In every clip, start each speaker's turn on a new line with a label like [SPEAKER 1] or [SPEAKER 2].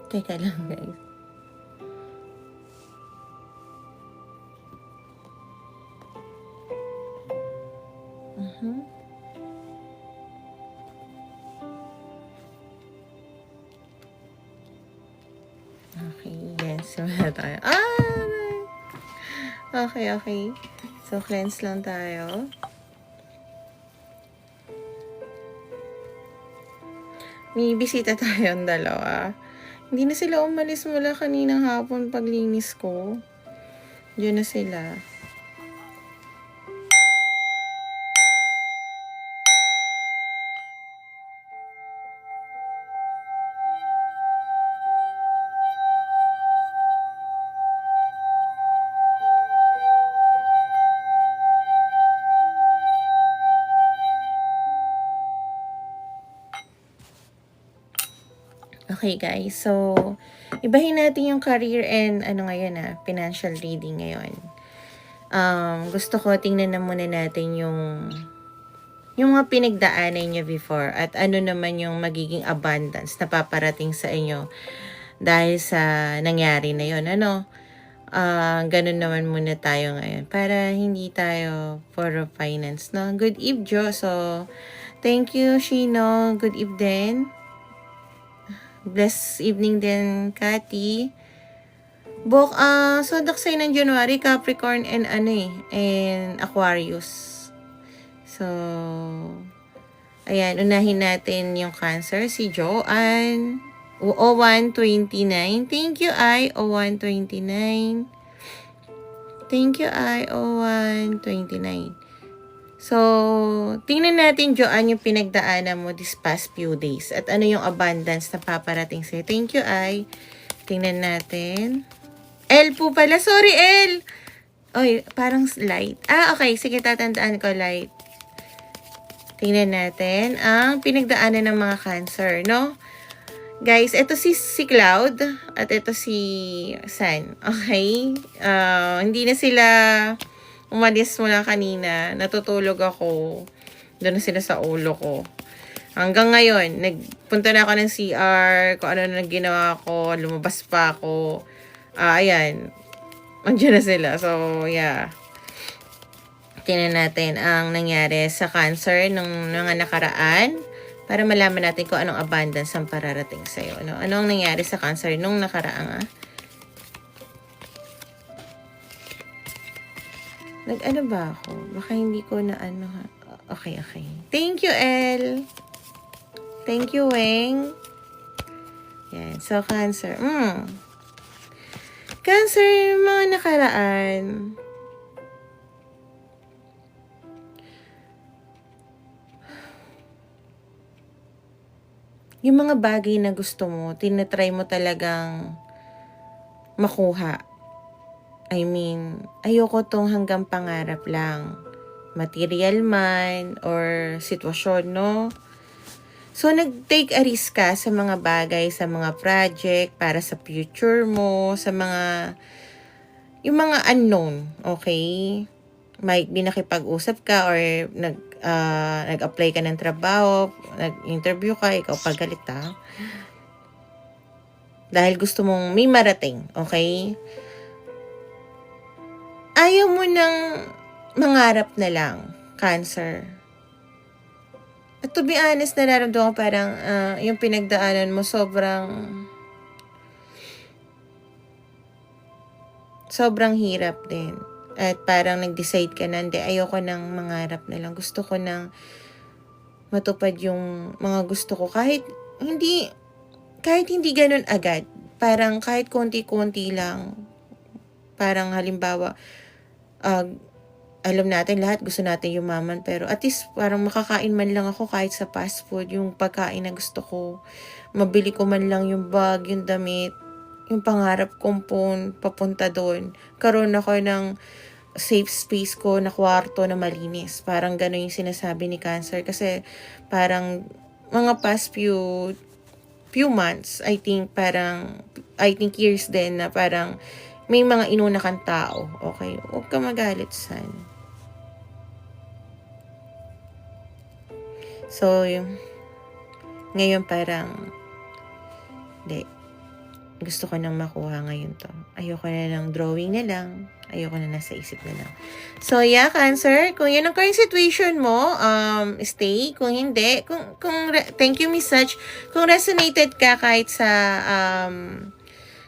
[SPEAKER 1] Teka lang, guys. Okay, yes. Wala tayo. Okay, okay. So, cleanse lang tayo. May bisita tayong dalawa. Hindi na sila umalis mula kaninang hapon paglinis ko. Diyan na sila. Okay, guys. So, ibahin natin yung career and financial reading ngayon. Gusto ko tingnan na muna natin yung mga pinagdaanan niyo before at ano naman yung magiging abundance na paparating sa inyo dahil sa nangyari na yon. Ganun naman muna tayo ngayon para hindi tayo for finance, no? Good eve, Jo. So, thank you, Shino. Good eve din. Blessed evening din, Cathy. Zodiac sign ng January, Capricorn and and Aquarius. So, ayan, unahin natin yung Cancer, si Joanne. 0129. Thank you, I0129. Thank you, I0129. So, tingnan natin, Joanne, yung pinagdaanan mo this past few days. At ano yung abundance na paparating sa'yo. Thank you, I. Tingnan natin. L po pala. Sorry, L. Oy, parang light. Okay. Sige, tatandaan ko, light. Tingnan natin ang pinagdaanan ng mga Cancer, no? Guys, ito si Cloud at ito si Sun. Okay? Hindi na sila umalis mula kanina. Natutulog ako. Doon na sila sa ulo ko. Hanggang ngayon, nagpunta na ako ng CR, kung ano na ginawa ko, lumabas pa ako. Ayan. Andiyan na sila. So, yeah. Tingnan natin ang nangyari sa Cancer nung mga nakaraan para malaman natin kung anong abundance ang pararating sa'yo. No? Anong nangyari sa Cancer nung nakaraan, Nag-ano ba ako? Baka hindi ko na Okay, okay. Thank you, El. Thank you, Weng. Yan. So, Cancer. Cancer, mga nakaraan. Yung mga bagay na gusto mo, tinatry mo talagang makuha. I mean, ayoko tong hanggang pangarap lang. Material man or sitwasyon, no? So, nag-take a risk ka sa mga bagay, sa mga project, para sa future mo, sa yung mga unknown, okay? Might be nakipag-usap ka or nag-apply ka ng trabaho, nag-interview ka, ikaw pagalit dahil gusto mong may marating, okay? Ayaw mo nang mangarap na lang, Cancer. At to be honest, nararamdaman ko parang yung pinagdaanan mo sobrang hirap din. At parang nag-decide ka na, hindi, ayoko nang mangarap na lang. Gusto ko nang matupad yung mga gusto ko. Kahit hindi ganun agad. Parang kahit konti-konti lang. Parang halimbawa, alam natin lahat gusto natin yumaman, pero at least parang makakain man lang ako kahit sa fast food, yung pagkain na gusto ko. Mabili ko man lang yung bag, yung damit, yung pangarap kong papunta doon. Karoon ako ng safe space ko na kwarto na malinis. Parang gano'n yung sinasabi ni Cancer. Kasi parang mga past few months, I think years din na parang may mga inuna kang tao. Okay? Huwag ka magalit, San. So, ngayon parang, hindi. Gusto ko nang makuha ngayon to. Ayoko na ng drawing na lang. Ayoko na nasa isip na lang. So, yeah, Cancer. Kung yun ang current situation mo, stay. Kung hindi, thank you, Miss Such. Kung resonated ka kahit sa,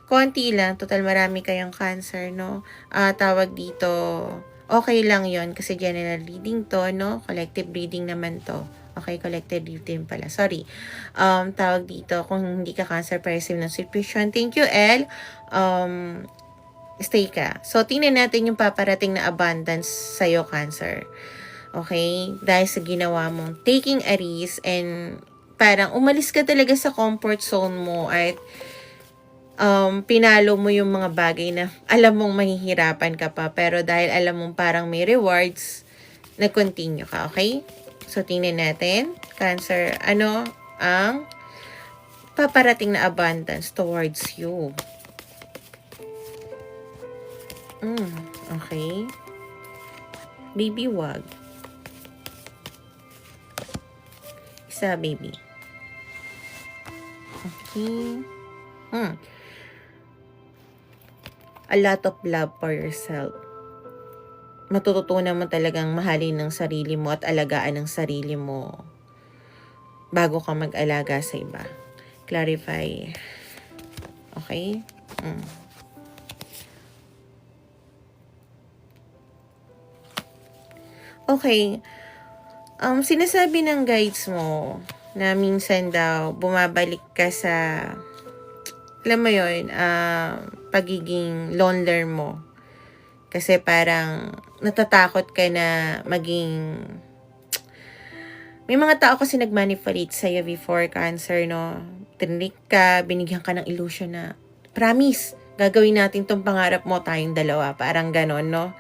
[SPEAKER 1] konti lang, total marami kayong Cancer, no? Tawag dito, okay lang yon kasi general reading to, no? Collective reading naman to. Okay, collected reading pala. Sorry. Tawag dito, kung hindi ka Cancer receive ng situation. Thank you, El. Stay ka. So, tingnan natin yung paparating na abundance sa'yo, Cancer. Okay? Dahil sa ginawa mong taking a risk and parang umalis ka talaga sa comfort zone mo at pinalo mo yung mga bagay na alam mong mahihirapan ka pa pero dahil alam mong parang may rewards, nag-continue ka. Okay? So, tingnan natin, Cancer, ano ang paparating na abundance towards you. Okay. Baby, wag. Isa, baby. Okay. A lot of love for yourself. Matututunan mo talagang mahalin ng sarili mo at alagaan ng sarili mo bago ka mag-alaga sa iba. Clarify. Okay? Okay. Sinasabi ng guides mo na minsan daw bumabalik ka sa, alam mo yun, pagiging loner mo. Kasi parang natatakot ka na maging, may mga tao kasi nag-manipulate sa'yo before, Cancer, no? Tinrik ka, binigyan ka ng illusion na, promise, gagawin natin tong pangarap mo, tayong dalawa. Parang ganon, no?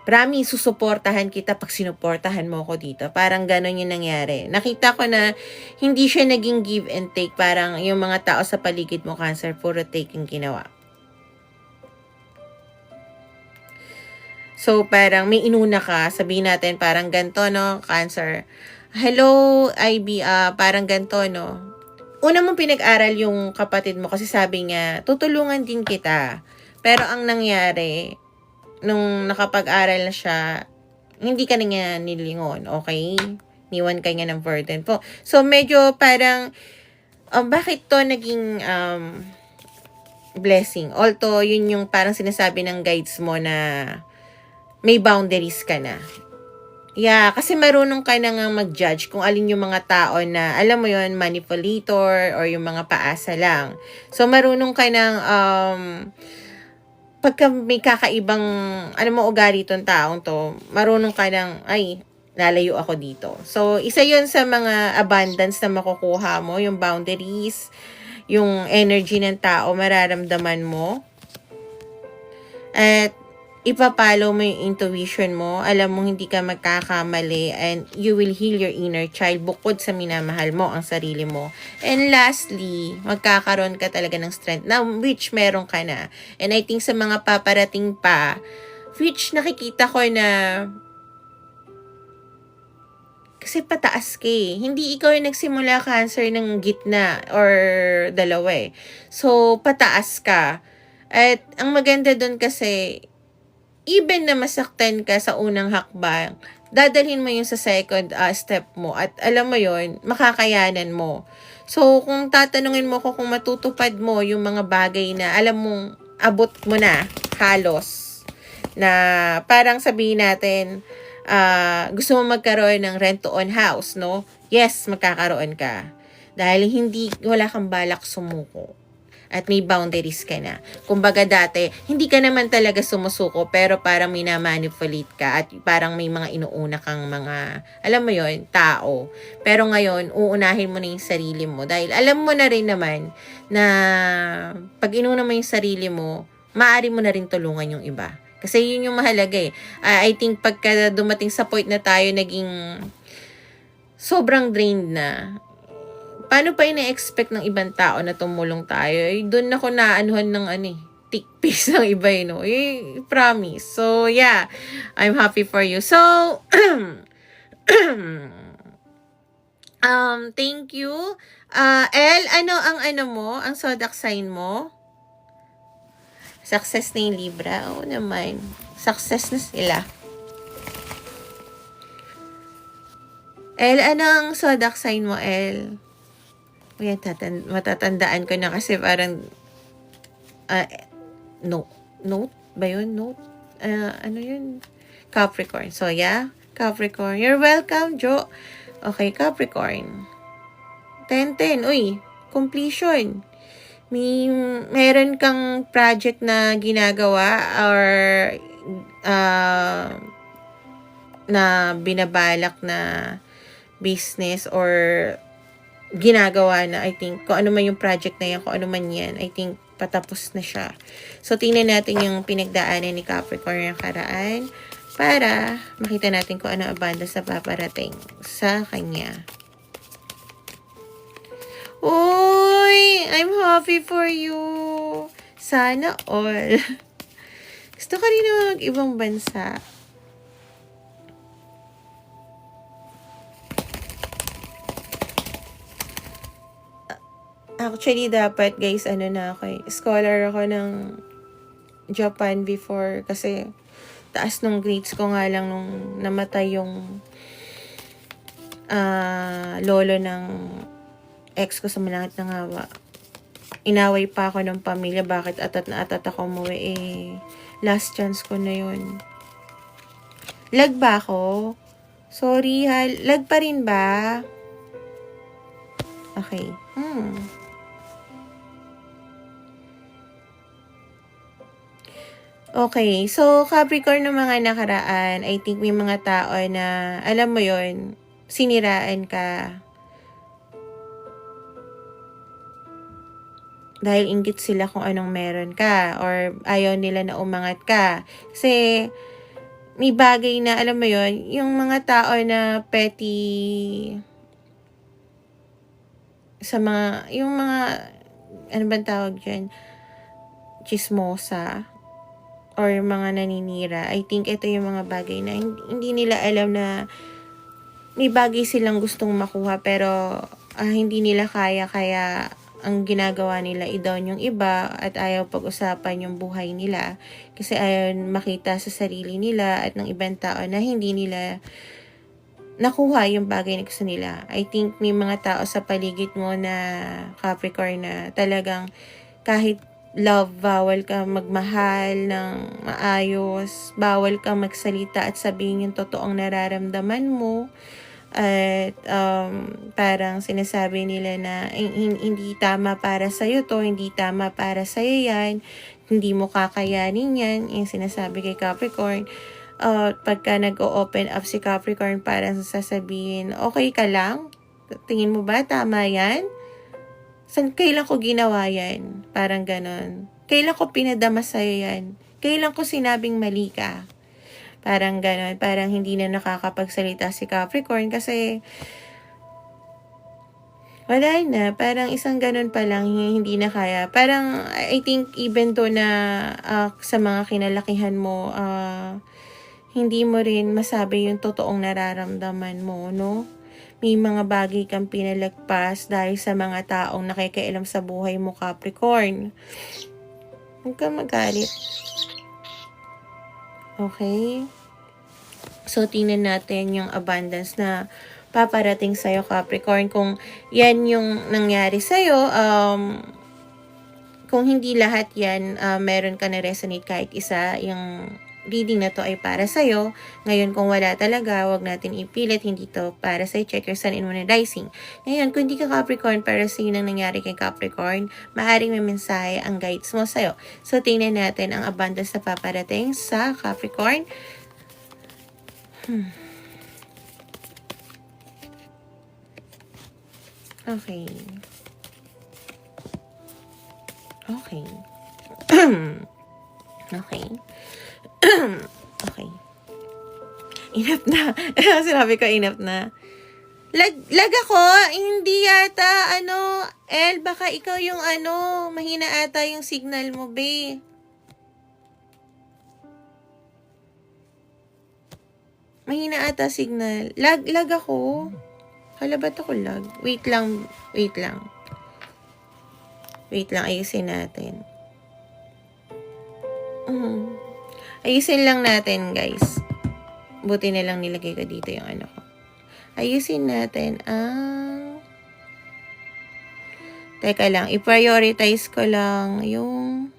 [SPEAKER 1] Promise, susuportahan kita pag sinuportahan mo ko dito. Parang ganon yung nangyari. Nakita ko na hindi siya naging give and take. Parang yung mga tao sa paligid mo, Cancer, puro take yung ginawa. So, parang may inuna ka. Sabihin natin, parang ganito, no, Cancer. Hello, IB, parang ganito, no. Una mong pinag-aral yung kapatid mo kasi sabi niya, tutulungan din kita. Pero ang nangyari, nung nakapag-aral na siya, hindi ka na niya nilingon, okay? Niwan ka niya ng burden po. So, medyo parang, bakit to naging blessing? Although, yun yung parang sinasabi ng guides mo na may boundaries ka na. Yeah, kasi marunong ka na nga mag-judge kung alin yung mga tao na, alam mo yun, manipulator or yung mga paasa lang. So, marunong ka ng, pagka may kakaibang, ano mo, ugali tong taong to, marunong ka ng, ay, lalayo ako dito. So, isa yun sa mga abundance na makukuha mo, yung boundaries, yung energy ng tao, mararamdaman mo. At, ipapalo mo yung intuition mo, alam mo hindi ka magkakamali, and you will heal your inner child bukod sa minamahal mo ang sarili mo. And lastly, magkakaroon ka talaga ng strength na which meron ka na. And I think sa mga paparating pa, which nakikita ko na kasi pataas ka eh. Hindi ikaw yung nagsimula, Cancer, ng gitna or dalawa eh. So, pataas ka. At ang maganda doon kasi, even na masaktan ka sa unang hakbang, dadalhin mo yung sa second step mo at alam mo yon, makakayanan mo. So, kung tatanungin mo ko kung matutupad mo yung mga bagay na alam mong abot mo na halos, na parang sabihin natin, gusto mo magkaroon ng rent-to-own house, no? Yes, magkakaroon ka. Dahil wala kang balak sumuko. At may boundaries ka na. Kumbaga dati, hindi ka naman talaga sumusuko, pero parang minamanipulate ka at parang may mga inuuna kang mga, alam mo yon, tao. Pero ngayon, uunahin mo na yung sarili mo dahil alam mo na rin naman na pag inuna mo yung sarili mo, maaari mo na rin tulungan yung iba. Kasi yun yung mahalaga eh. I think pagka dumating sa point na tayo naging sobrang drained na, paano pa ina-expect ng ibang tao na tumulong tayo? Doon ako naanuhan ng tikpis ng iba, promise. So, yeah. I'm happy for you. So, thank you. El, ang zodiac sign mo? Success na yung Libra. Oo naman. Success na sila. El, anong zodiac sign mo, El? Uy, matatandaan ko na kasi parang note ba yun? Note? Ano yun? Capricorn. So, yeah. Capricorn. You're welcome, Jo. Okay, Capricorn. 10-10. Uy, completion. Meron kang project na ginagawa or na binabalak na business or ginagawa na, I think, kung ano man yung project na yan, kung ano man yan, I think, patapos na siya. So, tingnan natin yung pinagdaanan ni Capricorn yung karaan para makita natin kung ano abundance na paparating sa kanya. Uy! I'm happy for you! Sana all. Gusto ko rin na mag-ibang bansa. Actually, dapat guys, scholar ako ng Japan before kasi taas nung grades ko nga lang nung namatay yung lolo ng ex ko sa malangit ng hawa. Inaway pa ako ng pamilya, bakit atat na atat ako umuwi, last chance ko na yun. Lag ba ako? Sorry ha, lag pa rin ba? Okay. Okay, so Capricorn ng mga nakaraan, I think may mga tao na, alam mo yon, siniraan ka. Dahil inggit sila kung anong meron ka, or ayaw nila na umangat ka. Kasi, may bagay na, alam mo yon, yung mga tao na petty, sa mga, yung mga, ano bang tawag dyan, chismosa, or mga naninira. I think ito yung mga bagay na hindi nila alam na may bagay silang gustong makuha pero hindi nila kaya ang ginagawa nila i-down yung iba at ayaw pag-usapan yung buhay nila kasi ayaw makita sa sarili nila at ng ibang tao na hindi nila nakuha yung bagay na gusto nila. I think may mga tao sa paligid mo na Capricorn na talagang kahit love, bawal ka magmahal ng maayos, bawal ka magsalita at sabihin yung totoong nararamdaman mo, at parang sinasabi nila na hindi tama para sa'yo to, hindi tama para sa'yo yan, hindi mo kakayanin yan, yung sinasabi kay Capricorn. Pagka nag-o-open up si Capricorn, parang sasabihin, okay ka lang? Tingin mo ba tama yan? Kailan ko ginawa yan? Parang ganon. Kailan ko pinadama sa'yo yan? Kailan ko sinabing mali ka? Parang ganon. Parang hindi na nakakapagsalita si Capricorn kasi wala na. Parang isang ganon pa lang, hindi na kaya. Parang, I think, even though na sa mga kinalakihan mo, hindi mo rin masabi yung totoong nararamdaman mo, no? May mga bagay kang pinalagpas dahil sa mga taong nakikialam sa buhay mo, Capricorn. Huwag kang magalit. Okay? So, tingnan natin yung abundance na paparating sa'yo, Capricorn. Kung yan yung nangyari sa'yo, kung hindi lahat yan, meron ka na resonate kahit isa, yung reading na to ay para sa'yo. Ngayon, kung wala talaga, wag natin ipilit, hindi to para sa'yo. Check your sun and moon and rising. Ngayon, kung hindi ka Capricorn, para sa'yo nang nangyari kay Capricorn, maaaring may mensahe ang guides mo sa'yo. So, tingnan natin ang abundance na paparating sa Capricorn. Okay. Okay. Okay. Okay. Enough na. Sinabi ko enough na. Lag ako. Hindi yata, El, baka ikaw yung mahina ata yung signal mo, be. Mahina ata signal. Lag ako. Hala, ba't ako lag? Wait lang. Wait lang, ayusin natin. Ayusin lang natin, guys. Buti na lang nilagay ko dito yung ano ko. Ayusin natin ang... Teka lang, i-prioritize ko lang yung...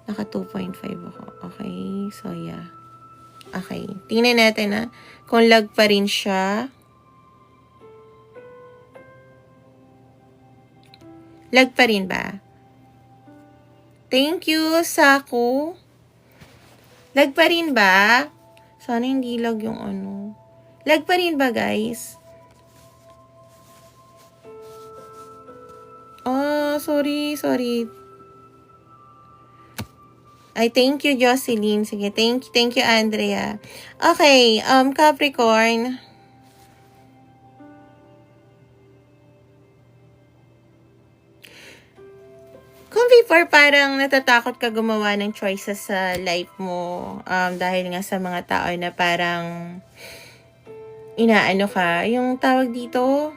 [SPEAKER 1] Naka 2.5 ako. Okay, so yeah. Okay, tingnan natin kung lag pa rin siya. Lag pa rin ba? Thank you, Saku. Lag pa rin ba? Sana hindi lag yung ano. Lag pa rin ba, guys? Oh, sorry. Ay, thank you, Jocelyn. Sige, thank you, Andrea. Okay, Capricorn. Kung before parang natatakot ka gumawa ng choices sa life mo, dahil nga sa mga tao na parang inaano ka, yung tawag dito,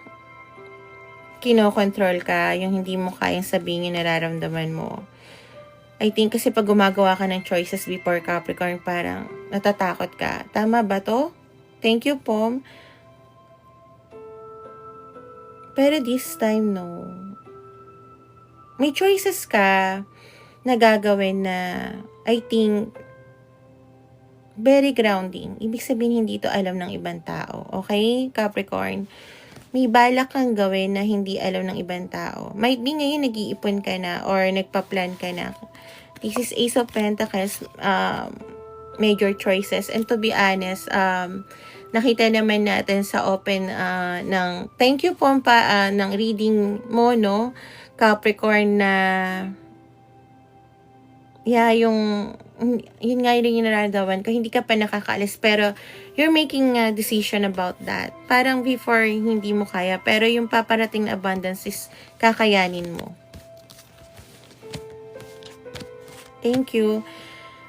[SPEAKER 1] kinokontrol ka, yung hindi mo kayang sabihin yung nararamdaman mo. I think kasi pag gumagawa ka ng choices before Capricorn, parang natatakot ka. Tama ba to? Thank you, Pom. Pero this time, no. May choices ka na gagawin na I think very grounding. Ibig sabihin, hindi to alam ng ibang tao. Okay, Capricorn? May balak kang gawin na hindi alam ng ibang tao. Might be ngayon nag-iipon ka na or nagpa-plan ka na. This is Ace of Pentacles, major choices. And to be honest, nakita naman natin sa open ng, thank you po ng reading mo, no, Capricorn, na, yeah, yun nga yung nararamdaman ko, hindi ka pa nakakaalis, pero you're making a decision about that. Parang before, hindi mo kaya, pero yung paparating na abundance is kakayanin mo. Thank you.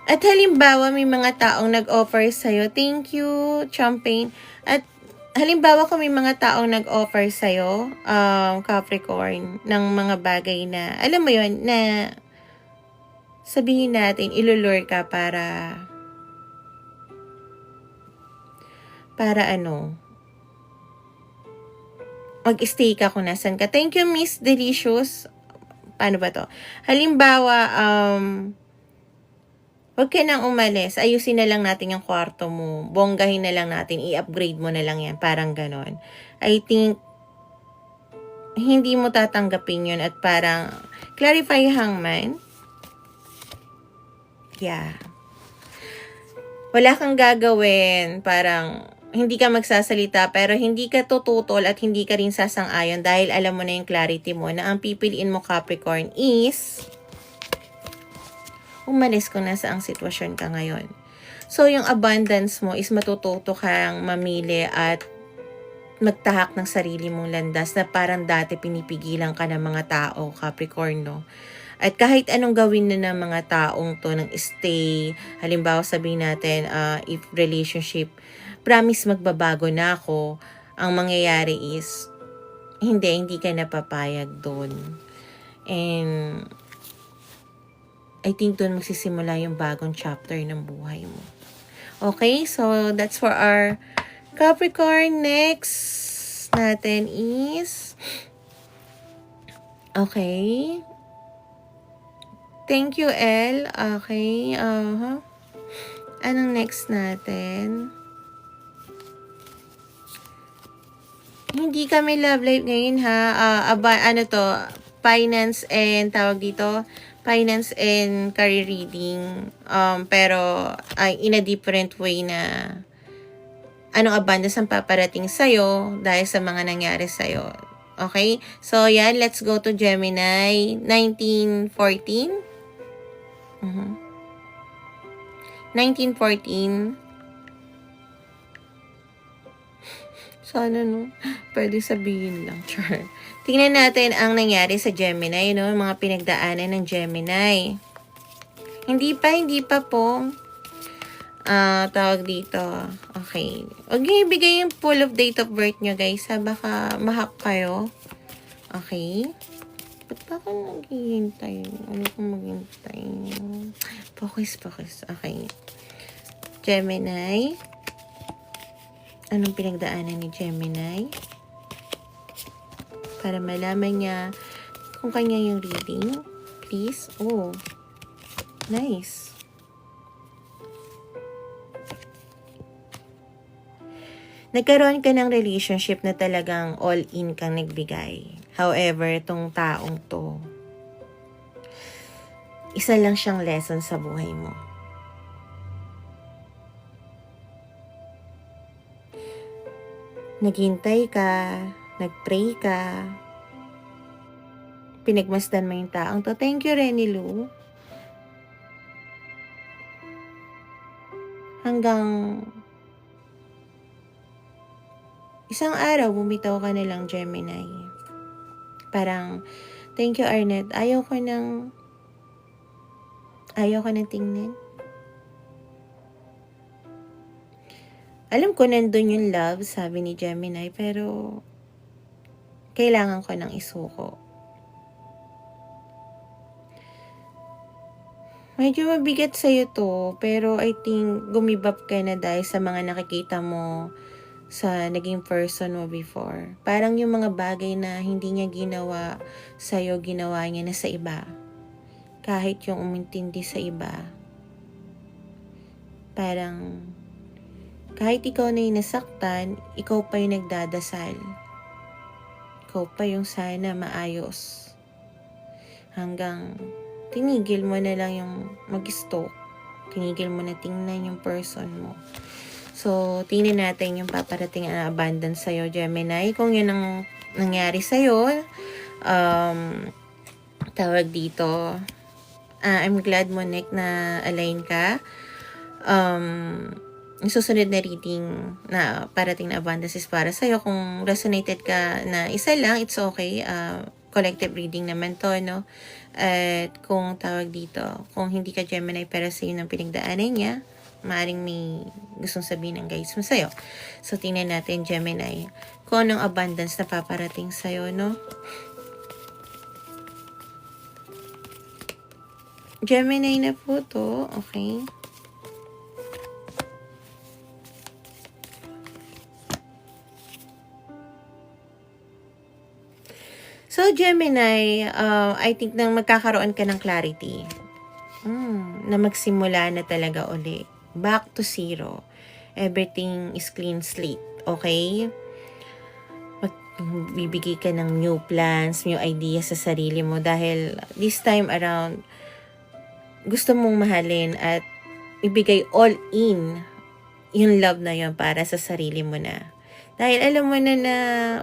[SPEAKER 1] At halimbawa, may mga taong nag-offer sa'yo. Thank you, Champagne. At halimbawa, kung may mga taong nag-offer sa'yo, Capricorn, ng mga bagay na, alam mo yun, na sabihin natin, ilulure ka para mag-stay ka kung nasan ka. Thank you, Miss Delicious. Paano ba to? Halimbawa, huwag ka nang umalis. Ayusin na lang natin yung kwarto mo. Bonggahin na lang natin. I-upgrade mo na lang yan. Parang ganon. I think, hindi mo tatanggapin yun at parang, clarify hangman. Yeah. Wala kang gagawin. Parang, hindi ka magsasalita pero hindi ka tututol at hindi ka rin sasang-ayon dahil alam mo na yung clarity mo na ang pipiliin mo, Capricorn, is umalis kung nasa ang sitwasyon ka ngayon. So, yung abundance mo is matututo kang mamili at magtahak ng sarili mong landas na parang dati pinipigilan ka ng mga tao, Capricorn, no? At kahit anong gawin na ng mga taong to ng stay, halimbawa sabihin natin, if relationship, promise magbabago na ako, ang mangyayari is, hindi ka napapayag doon. And, I think doon magsisimula yung bagong chapter ng buhay mo. Okay, so that's for our Capricorn. Next natin is, okay, thank you, El. Okay, anong next natin? Hindi kami love life ngayon, ha. Finance and tawag dito, finance and career reading. Pero in a different way na anong abundance ang paparating sa'yo dahil sa mga nangyari sa'yo. Okay? So, yan. Let's go to Gemini. 1914. 1914. Sana, no? Pwede sabihin lang. Char. Tingnan natin ang nangyari sa Gemini, no? Mga pinagdaanan ng Gemini. Hindi pa po. Tawag dito. Okay. Huwag niyo ibigay yung full of date of birth nyo, guys. Baka mahak kayo. Okay. Ba't pa ako naghihintay? Ano kung maghintay? Focus. Okay. Gemini. Anong pinagdaanan ni Gemini? Para malaman niya kung kanya yung reading. Please. Oh. Nice. Nagkaroon ka ng relationship na talagang all-in kang nagbigay. However, itong taong to, isa lang siyang lesson sa buhay mo. Naghintay ka, nagpray ka, pinagmasdan mo yung taong to. Thank you, Renny Lou. Hanggang isang araw, bumitaw ka na lang, Gemini. Parang, thank you, Arnett. Ayaw ko nang tingnan. Alam ko nandun yung love, sabi ni Gemini, pero kailangan ko nang isuko. Medyo mabigat sa'yo to, pero I think gumibap ka na dahil sa mga nakikita mo sa naging person mo before. Parang yung mga bagay na hindi niya ginawa sa'yo, ginawa niya na sa iba. Kahit yung umintindi sa iba. Parang, kahit ikaw na yung nasaktan, ikaw pa yung nagdadasal. Ikaw pa yung sana maayos. Hanggang tinigil mo na lang yung mag-stalk. Tinigil mo na tingnan yung person mo. So, tingnan natin yung paparating na abundance sa'yo, Gemini. Kung yun ang nangyari sa'yo, tawag dito, I'm glad, Monique, na align ka. Yung susunod na reading na parating na abundance is para sa'yo. Kung resonated ka na isa lang, it's okay. Collective reading naman to, no? At kung tawag dito, kung hindi ka Gemini pero sa'yo ng pinagdaanan niya, maaaring may gustong sabihin ng guides mo sa'yo. So, tingnan natin, Gemini, kung anong abundance na paparating sa'yo, no? Gemini na po to. Okay. So, Gemini, I think nang magkakaroon ka ng clarity. Na magsimula na talaga uli. Back to zero. Everything is clean slate. Okay? Magbibigay ka ng new plans, new ideas sa sarili mo dahil this time around, gusto mong mahalin at ibigay all in yung love na yun para sa sarili mo na. Dahil alam mo na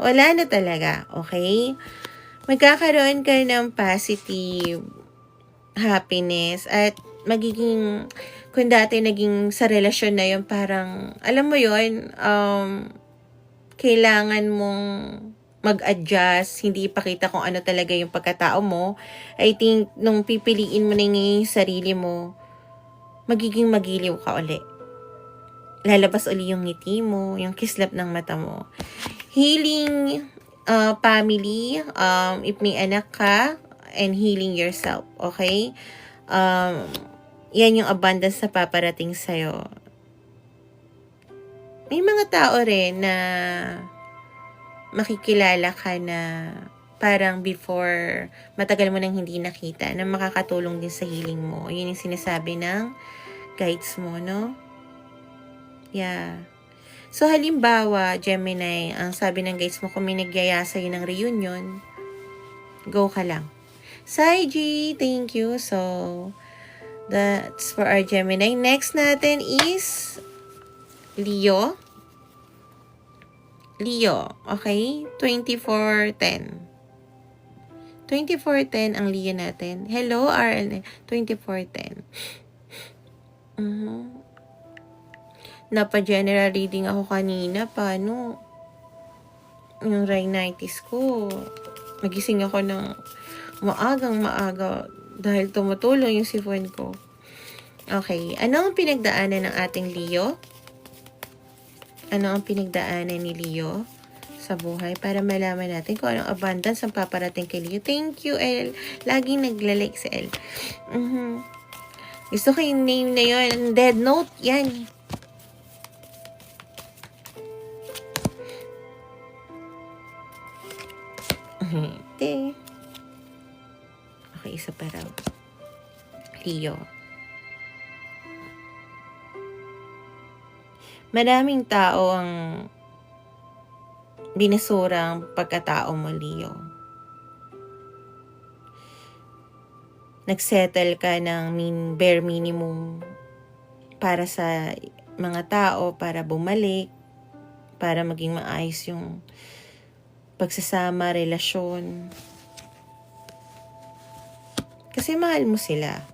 [SPEAKER 1] wala na talaga. Okay? Magkakaroon ka ng positive happiness at magiging, kung dati naging sa relasyon na yun, parang, alam mo yun, kailangan mong mag-adjust, hindi ipakita kung ano talaga yung pagkatao mo. I think, nung pipiliin mo na yung sarili mo, magiging magiliw ka uli. Lalabas uli yung ngiti mo, yung kislap ng mata mo. Healing family, if may anak ka, and healing yourself, okay? Yan yung abundance na paparating sa'yo. May mga tao rin na makikilala ka na parang before, matagal mo nang hindi nakita, na makakatulong din sa healing mo. Yun yung sinasabi ng guides mo, no? Yeah. So, halimbawa, Gemini, ang sabi ng guides mo, kung may nagyaya sa'yo ng reunion, go ka lang. Saiji, thank you. So, that's for our Gemini. Next natin is Leo. Leo, okay? 2410. 2410 ang Leo natin. Hello, RN. 2410. Napa-general reading ako kanina. Paano? Yung rhinitis ko. Nagising ako ng maaga dahil tumutulong yung sipon ko. Okay. Ano ang pinagdaanan ng ating Leo? Ano ang pinagdaanan ni Leo? sa buhay para malaman natin kung anong abundance ang paparating kay Leo. Thank you, El. Laging naglalike si El. Gusto ko yung name na yun. Dead Note, yan. Okay, isa pa raw. Leo. Maraming tao ang binasurang pagkatao mo, Leo. Nagsettle ka ng bare minimum para sa mga tao, para bumalik, para maging maayos yung pagsasama, relasyon. Kasi mahal mo sila.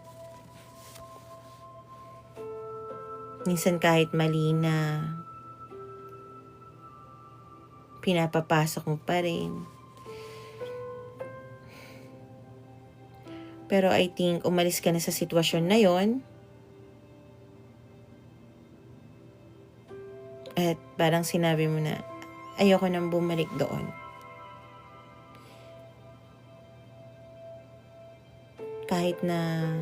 [SPEAKER 1] Minsan kahit mali na, pinapapasok mo pa rin. Pero I think umalis ka na sa sitwasyon na yon. At parang sinabi mo na, ayoko nang bumalik doon. Kahit na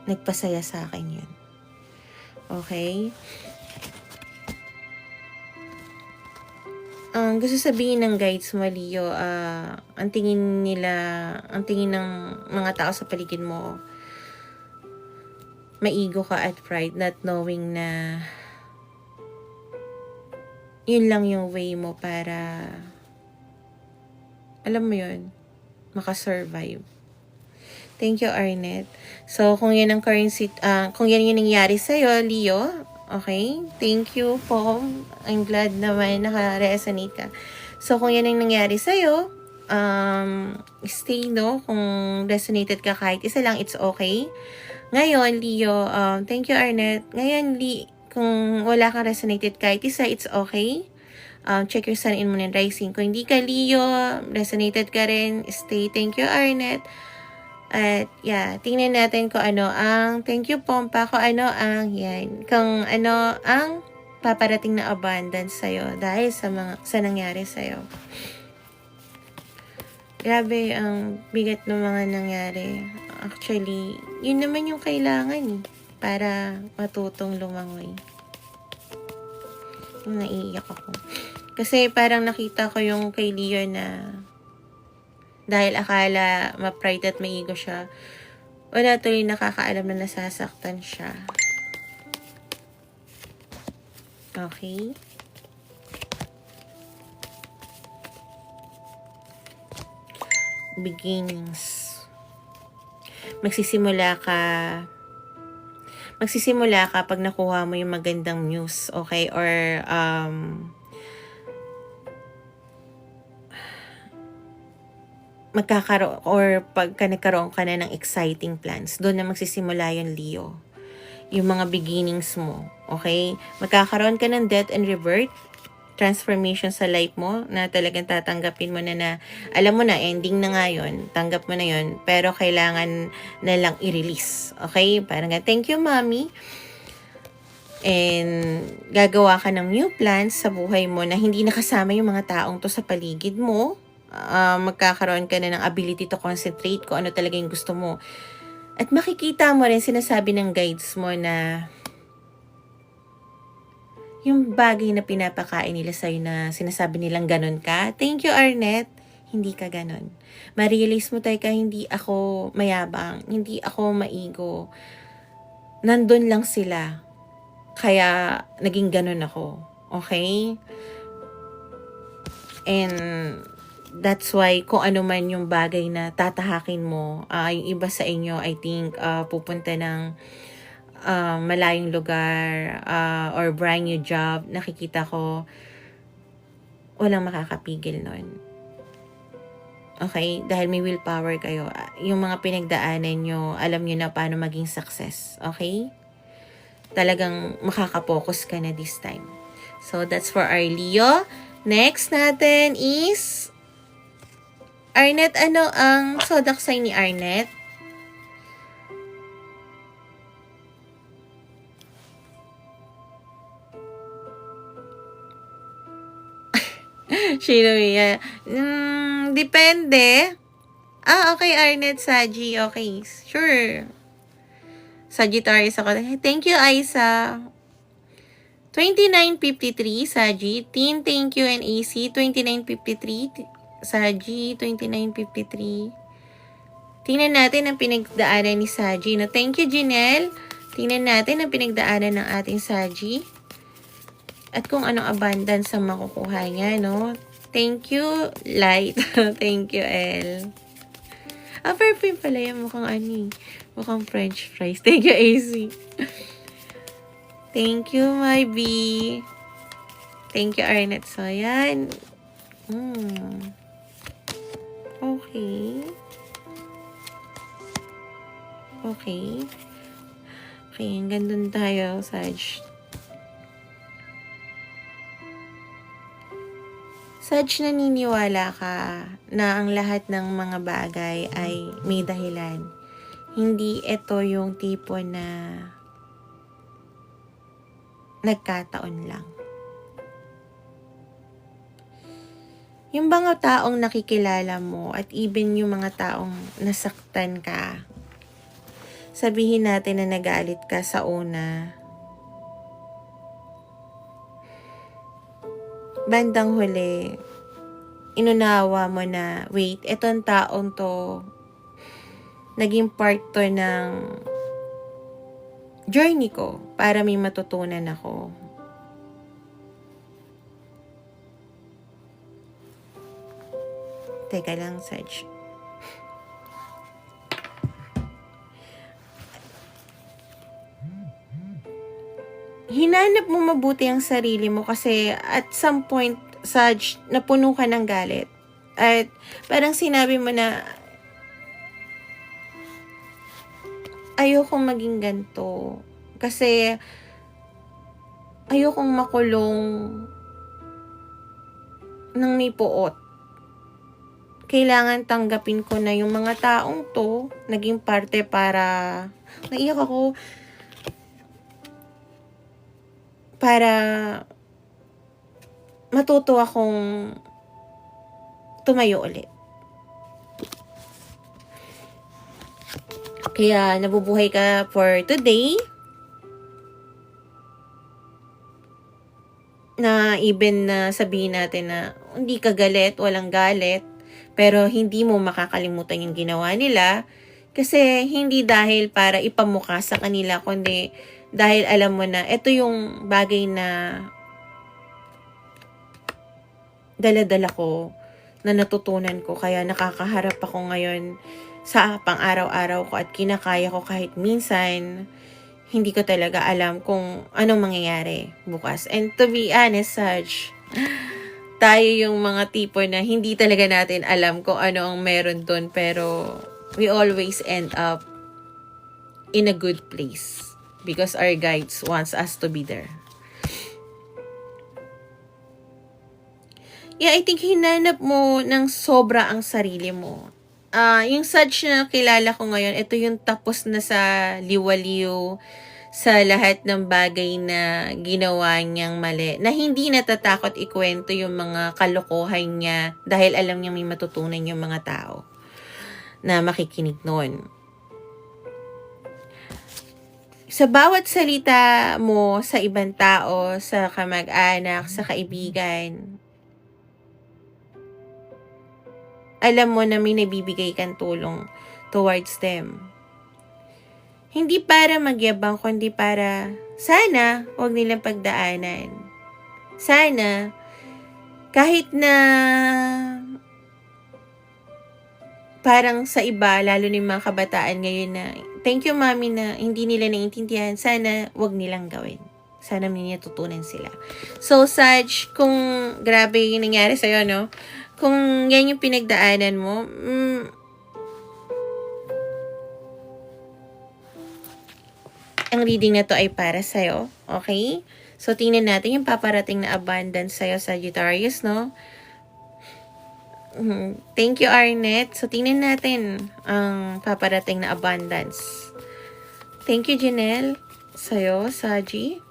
[SPEAKER 1] nagpasaya sa akin yun. Okay? Ang gusto sabihin ng guides mo, Leo, ang tingin ng mga tao sa paligid mo, maigo ka at pride, not knowing na yun lang yung way mo para, alam mo yun, makasurvive. Thank you, Arnett. So, kung yan ang kung yan yung nangyari sa'yo, Leo, okay? Thank you po. I'm glad naman naka-resonate ka. So, kung yan ang nangyari sa'yo, stay, no? Kung resonated ka kahit isa lang, it's okay. Ngayon, Leo, thank you, Arnett. Ngayon, kung wala kang resonated kahit isa, it's okay. Check your sun, in, moon, and rising. Kung hindi ka, Leo, resonated ka rin, stay. Thank you, Arnett. At yeah, tingnan natin kung ano ang, thank you Pompa, kung ano ang, yan, kung ano ang paparating na abundance sa'yo dahil sa nangyari sa'yo. Grabe ang bigat ng mga nangyari. Actually, yun naman yung kailangan para matutong lumangoy. Naiiyak ako. Kasi parang nakita ko yung kay Leo na dahil akala ma-pride at maigo siya, wala tuloy nakakaalam na nasasaktan siya. Okay? Beginnings. Magsisimula ka pag nakuha mo yung magandang news, okay? Or, magkakaroon or pagka nagkaroon ka na ng exciting plans, doon na magsisimula yung Leo. Yung mga beginnings mo, okay? Magkakaroon ka ng death and rebirth, transformation sa life mo na talagang tatanggapin mo na alam mo na, ending na nga yun, tanggap mo na yun, pero kailangan na lang i-release, okay? Parang thank you, mommy. And gagawa ka ng new plans sa buhay mo na hindi nakasama yung mga taong to sa paligid mo. Magkakaroon ka na ng ability to concentrate kung ano talaga yung gusto mo. At makikita mo rin, sinasabi ng guides mo na yung bagay na pinapakain nila sa'yo na sinasabi nilang ganun ka. Thank you, Arnett. Hindi ka ganun. Ma-realize mo tayo ka, hindi ako mayabang, hindi ako maigo. Nandun lang sila. Kaya naging ganun ako. Okay? And that's why kung ano man yung bagay na tatahakin mo, yung iba sa inyo, I think, pupunta ng malayong lugar or brand new job, nakikita ko, walang makakapigil nun. Okay? Dahil may willpower kayo. Yung mga pinagdaanan nyo, alam nyo na paano maging success. Okay? Talagang makakapokus ka na this time. So, that's for our Leo. Next natin is Arnett. Ano ang zodiac sign ni Arnett? Shinomiya. Depende. Okay, Arnett, Saji. Okay, sure. Sagittarius ako. Thank you, Aisa. 2953, Saji. Teen, thank you, and AC. 2953, Saji. 2953. Tingnan natin ang pinagdaanan ni Saji. No? Thank you, Janelle. Tingnan natin ang pinagdaanan ng ating Saji. At kung anong abundance ang makukuha niya, no? Thank you, Light. Thank you, L. Perfume pala yan. Mukhang mukhang French fries. Thank you, AC. Thank you, my B. Thank you, Arnett. So, yan. Okay. Okay. Okay, hanggang dun tayo, Saj. Saj, naniniwala ka na ang lahat ng mga bagay ay may dahilan. Hindi ito yung tipo na nagkataon lang. Yung mga taong nakikilala mo at even yung mga taong nasaktan ka, sabihin natin na nagalit ka sa una, bandang huli, inunawa mo na, wait, etong taong to, naging part to ng journey ko para may matutunan ako. Teka lang, Saj. Hinanap mo mabuti ang sarili mo kasi at some point, Saj, napuno ka ng galit. At parang sinabi mo na, ayokong maging ganito. Kasi, ayokong makulong ng may puot. Kailangan tanggapin ko na yung mga taong to, naging parte para, naiyak ako, para matuto akong tumayo ulit. Kaya nabubuhay ka for today, na even na sabihin natin na hindi ka galit, walang galit, pero hindi mo makakalimutan yung ginawa nila kasi hindi dahil para ipamukha sa kanila, kundi dahil alam mo na ito yung bagay na dala-dala ko, na natutunan ko, kaya nakakaharap ako ngayon sa pang-araw-araw ko at kinakaya ko kahit minsan hindi ko talaga alam kung anong mangyayari bukas. And to be honest, Saj, tayo yung mga tipo na hindi talaga natin alam kung ano ang meron dun, pero we always end up in a good place because our guides wants us to be there. Yeah, I think hinanap mo ng sobra ang sarili mo. Yung Saj na kilala ko ngayon, ito yung tapos na sa liwaliw, sa lahat ng bagay na ginawa niyang mali, na hindi natatakot ikwento yung mga kalokohan niya dahil alam niya may matutunan yung mga tao na makikinig noon. Sa bawat salita mo sa ibang tao, sa kamag-anak, sa kaibigan, alam mo na may nabibigay kang tulong towards them. Hindi para magyabang, kundi para sana huwag nilang pagdaanan. Sana kahit na parang sa iba, lalo na yung mga kabataan ngayon na thank you mami na hindi nila naiintindihan, sana huwag nilang gawin. Sana may natutunan sila. So Saj, kung grabe yung nangyari sa'yo, no? Kung yan yung pinagdaanan mo, ang reading na to ay para sa'yo. Okay? So, tingnan natin yung paparating na abundance sa'yo, Sagittarius, no? Thank you, Arnett. So, tingnan natin ang paparating na abundance. Thank you, Janelle. Sa'yo, Saji.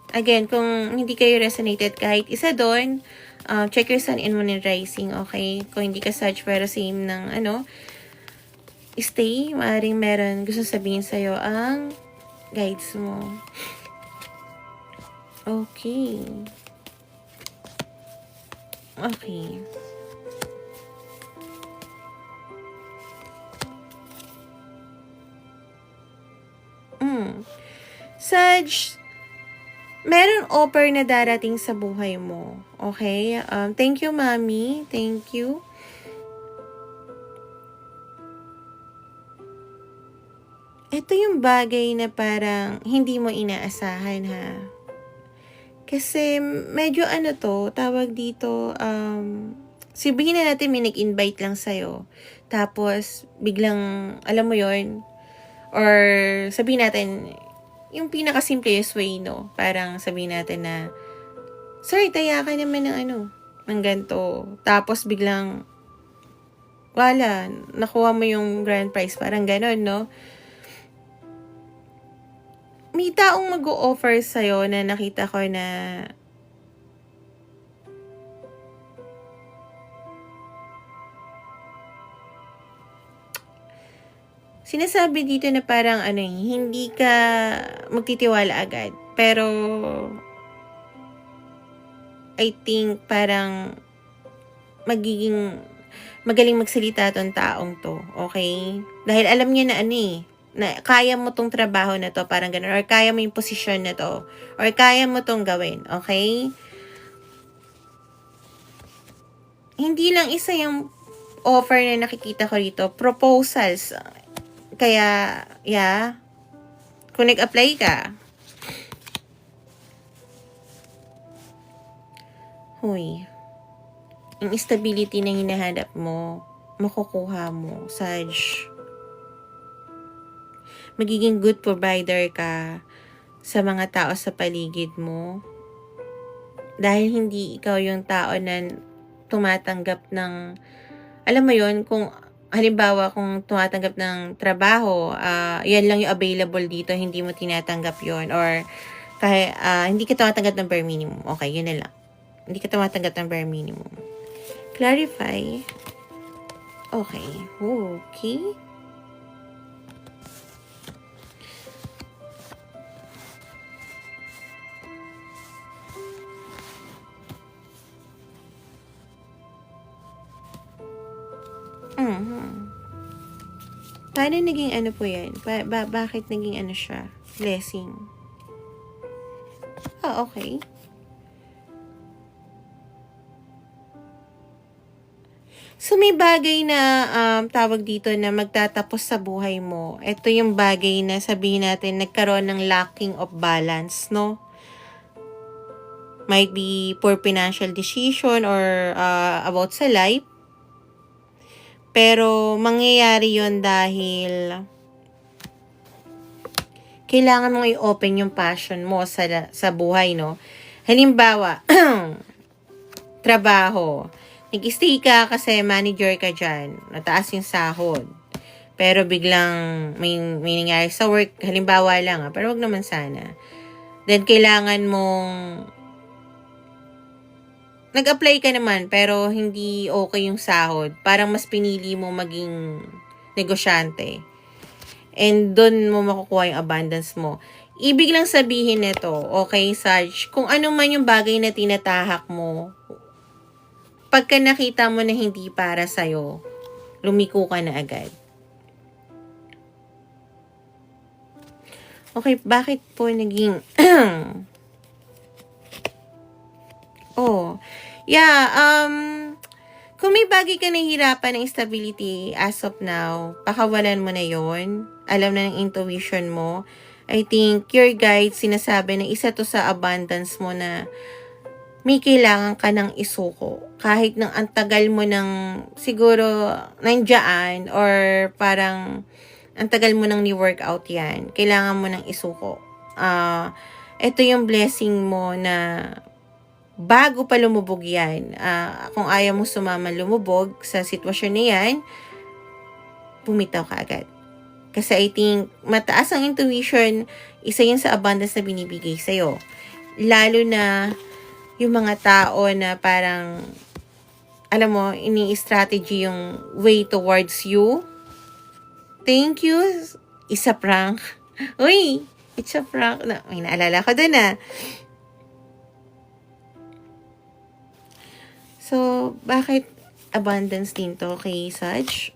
[SPEAKER 1] Again, kung hindi kayo resonated kahit isa doon, check your sun and moon and rising, okay? Kung hindi ka Sag pero same ng stay, maaaring meron gusto sabihin sa'yo ang guides mo. Okay. Okay. Sag, meron offer na darating sa buhay mo. Okay? Thank you, Mami. Thank you. Ito yung bagay na parang hindi mo inaasahan, ha? Kasi medyo tawag dito, sabihin na natin may nag-invite lang sa'yo. Tapos, biglang, alam mo yon or sabihin natin, yung pinaka-simplest way, no? Parang sabihin natin na, sir, taya ka naman ng ganito. Tapos biglang, wala, nakuha mo yung grand prize. Parang ganon, no? May taong mag-o-offer sa'yo na nakita ko na sinasabi dito na parang hindi ka magtitiwala agad. Pero I think parang magaling magsalita tong taong to. Okay? Dahil alam niya na na kaya mo tong trabaho na to, parang ganun, or kaya mo yung posisyon na to, or kaya mo tong gawin, okay? Hindi lang isa yung offer na nakikita ko rito, proposals. Kaya, yeah, kung nag-apply ka, huy, yung stability na hinahanap mo, makukuha mo, Sag. Magiging good provider ka sa mga tao sa paligid mo. Dahil hindi ikaw yung tao na tumatanggap ng, alam mo yon, kung halimbawa kung tumatanggap ng trabaho, yan lang yung available dito, hindi mo tinatanggap yon, or kahit hindi ka tumatanggap ng bare minimum. Okay, yun na lang. Hindi ka tumatanggap ng bare minimum. Clarify. Okay. Okay. Paano naging po yan? Bakit naging siya? Blessing. Okay. So, may bagay na tawag dito na magtatapos sa buhay mo. Ito yung bagay na sabihin natin nagkaroon ng lacking of balance, no? Might be poor financial decision or about sa life. Pero, mangyayari yon dahil kailangan mong i-open yung passion mo sa buhay, no? Halimbawa, trabaho. Nag-stay ka kasi manager ka dyan. Nataas yung sahod. Pero biglang may nangyari sa work. Halimbawa lang, pero wag naman sana. Then, kailangan mong nag-apply ka naman, pero hindi okay yung sahod. Parang mas pinili mo maging negosyante. And doon mo makukuha yung abundance mo. Ibig lang sabihin nito, okay, Sag, kung ano man yung bagay na tinatahak mo, pagka nakita mo na hindi para sa'yo, lumiko ka na agad. Okay, bakit po naging kung may bagay ka nahihirapan ng stability as of now, pakawalan mo na yon. Alam na ng intuition mo. I think your guide sinasabi na isa to sa abundance mo na may kailangan ka ng isuko. Kahit nang ang tagal mo ng siguro nandiyan or parang ang tagal mo nang ni-workout yan. Kailangan mo ng isuko. Ito yung blessing mo na bago pa lumubog yan, kung ayaw mo sumama lumubog sa sitwasyon na yan, bumitaw ka agad. Kasi I think, mataas ang intuition, isa yun sa abundance na binibigay sa'yo. lalo na yung mga tao na parang, alam mo, ini-strategy yung way towards you. Thank you. Isa prank. Uy, it's a prank. May naalala ko dun ah. So, bakit abundance din to kay Saj?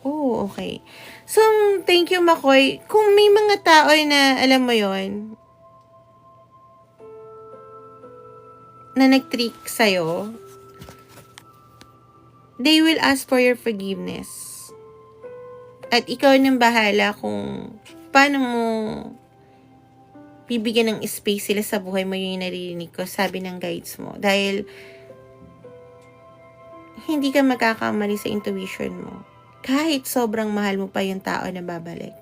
[SPEAKER 1] Oh, okay. So, thank you, Makoy. Kung may mga tao na, alam mo yon na nag-trick sa'yo, they will ask for your forgiveness. At ikaw nang bahala kung paano mo bibigyan ng space sila sa buhay mo. Yung naririnig ko, sabi ng guides mo. Dahil, hindi ka magkakamali sa intuition mo. Kahit sobrang mahal mo pa yung tao na babalik.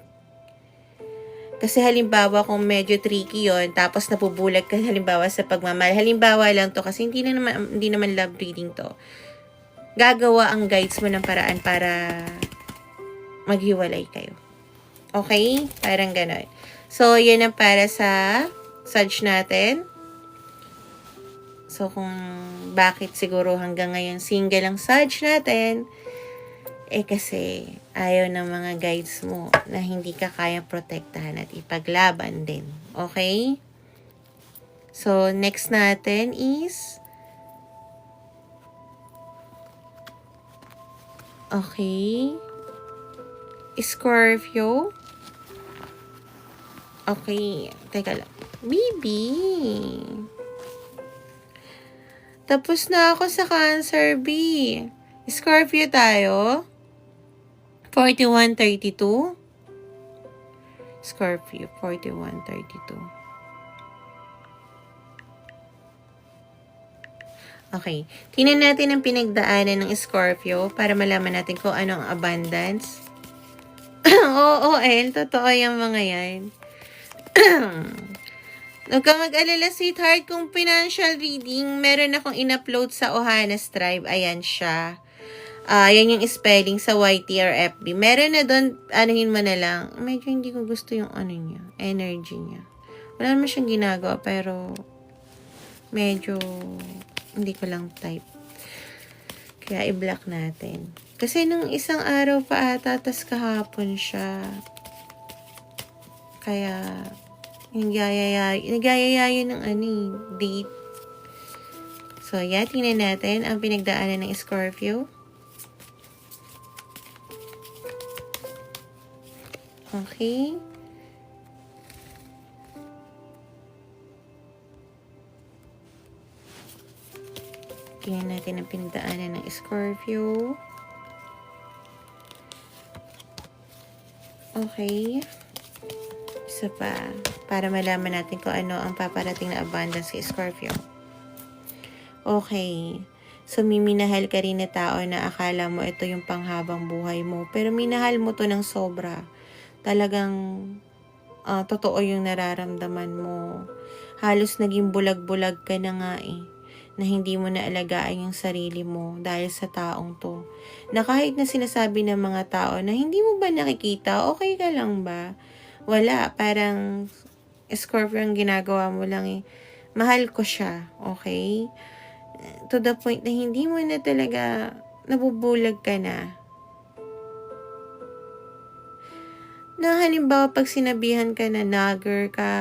[SPEAKER 1] Kasi halimbawa kung medyo tricky yon, tapos napubulag ka halimbawa sa pagmamahal. Halimbawa lang to kasi hindi naman love reading to. Gagawa ang guides mo ng paraan para maghiwalay kayo. Okay? Parang ganon. So, yun ang para sa Saj natin. So, kung bakit siguro hanggang ngayon single ang Saj natin, kasi ayaw ng mga guides mo na hindi ka kayang protektahan at ipaglaban din. Okay? So, next natin is Scorpio. Okay. Teka lang. Baby. Tapos na ako sa Cancer, B. Scorpio tayo. 4132. Scorpio, 4132. Okay. Tingnan natin ang pinagdaanan ng Scorpio para malaman natin kung ano ang abundance. Oo, totoo yung mga yan. Huwag kang mag-alala, sweetheart. Kung financial reading, meron akong in-upload sa Ohanas Tribe. Ayan siya. Yan yung spelling sa YT or FB. Meron na doon, anuhin mo na lang. Medyo hindi ko gusto yung niya, energy niya. Wala naman siyang ginagawa, pero medyo hindi ko lang type. Kaya i-block natin. Kasi nung isang araw pa ata, tas kahapon siya. Kaya, nagyayayayan ng date. So, tingnan natin ang pinagdaanan ng Scorpio. Okay. Tingnan natin ang pinagdaanan ng Scorpio. Okay. Isa pa. Para malaman natin kung ano ang paparating na abundance sa Scorpio. Okay. So, minahal ka rin na tao na akala mo ito yung panghabang buhay mo. Pero minahal mo to ng sobra. Talagang totoo yung nararamdaman mo. Halos naging bulag-bulag ka na nga na hindi mo naalagaan yung sarili mo dahil sa taong to. Na kahit na sinasabi ng mga tao na hindi mo ba nakikita, okay ka lang ba? Wala, parang Scorpio ang ginagawa mo lang mahal ko siya, okay? To the point na hindi mo na talaga nabubulag ka na. Na halimbawa pag sinabihan ka na nagger ka,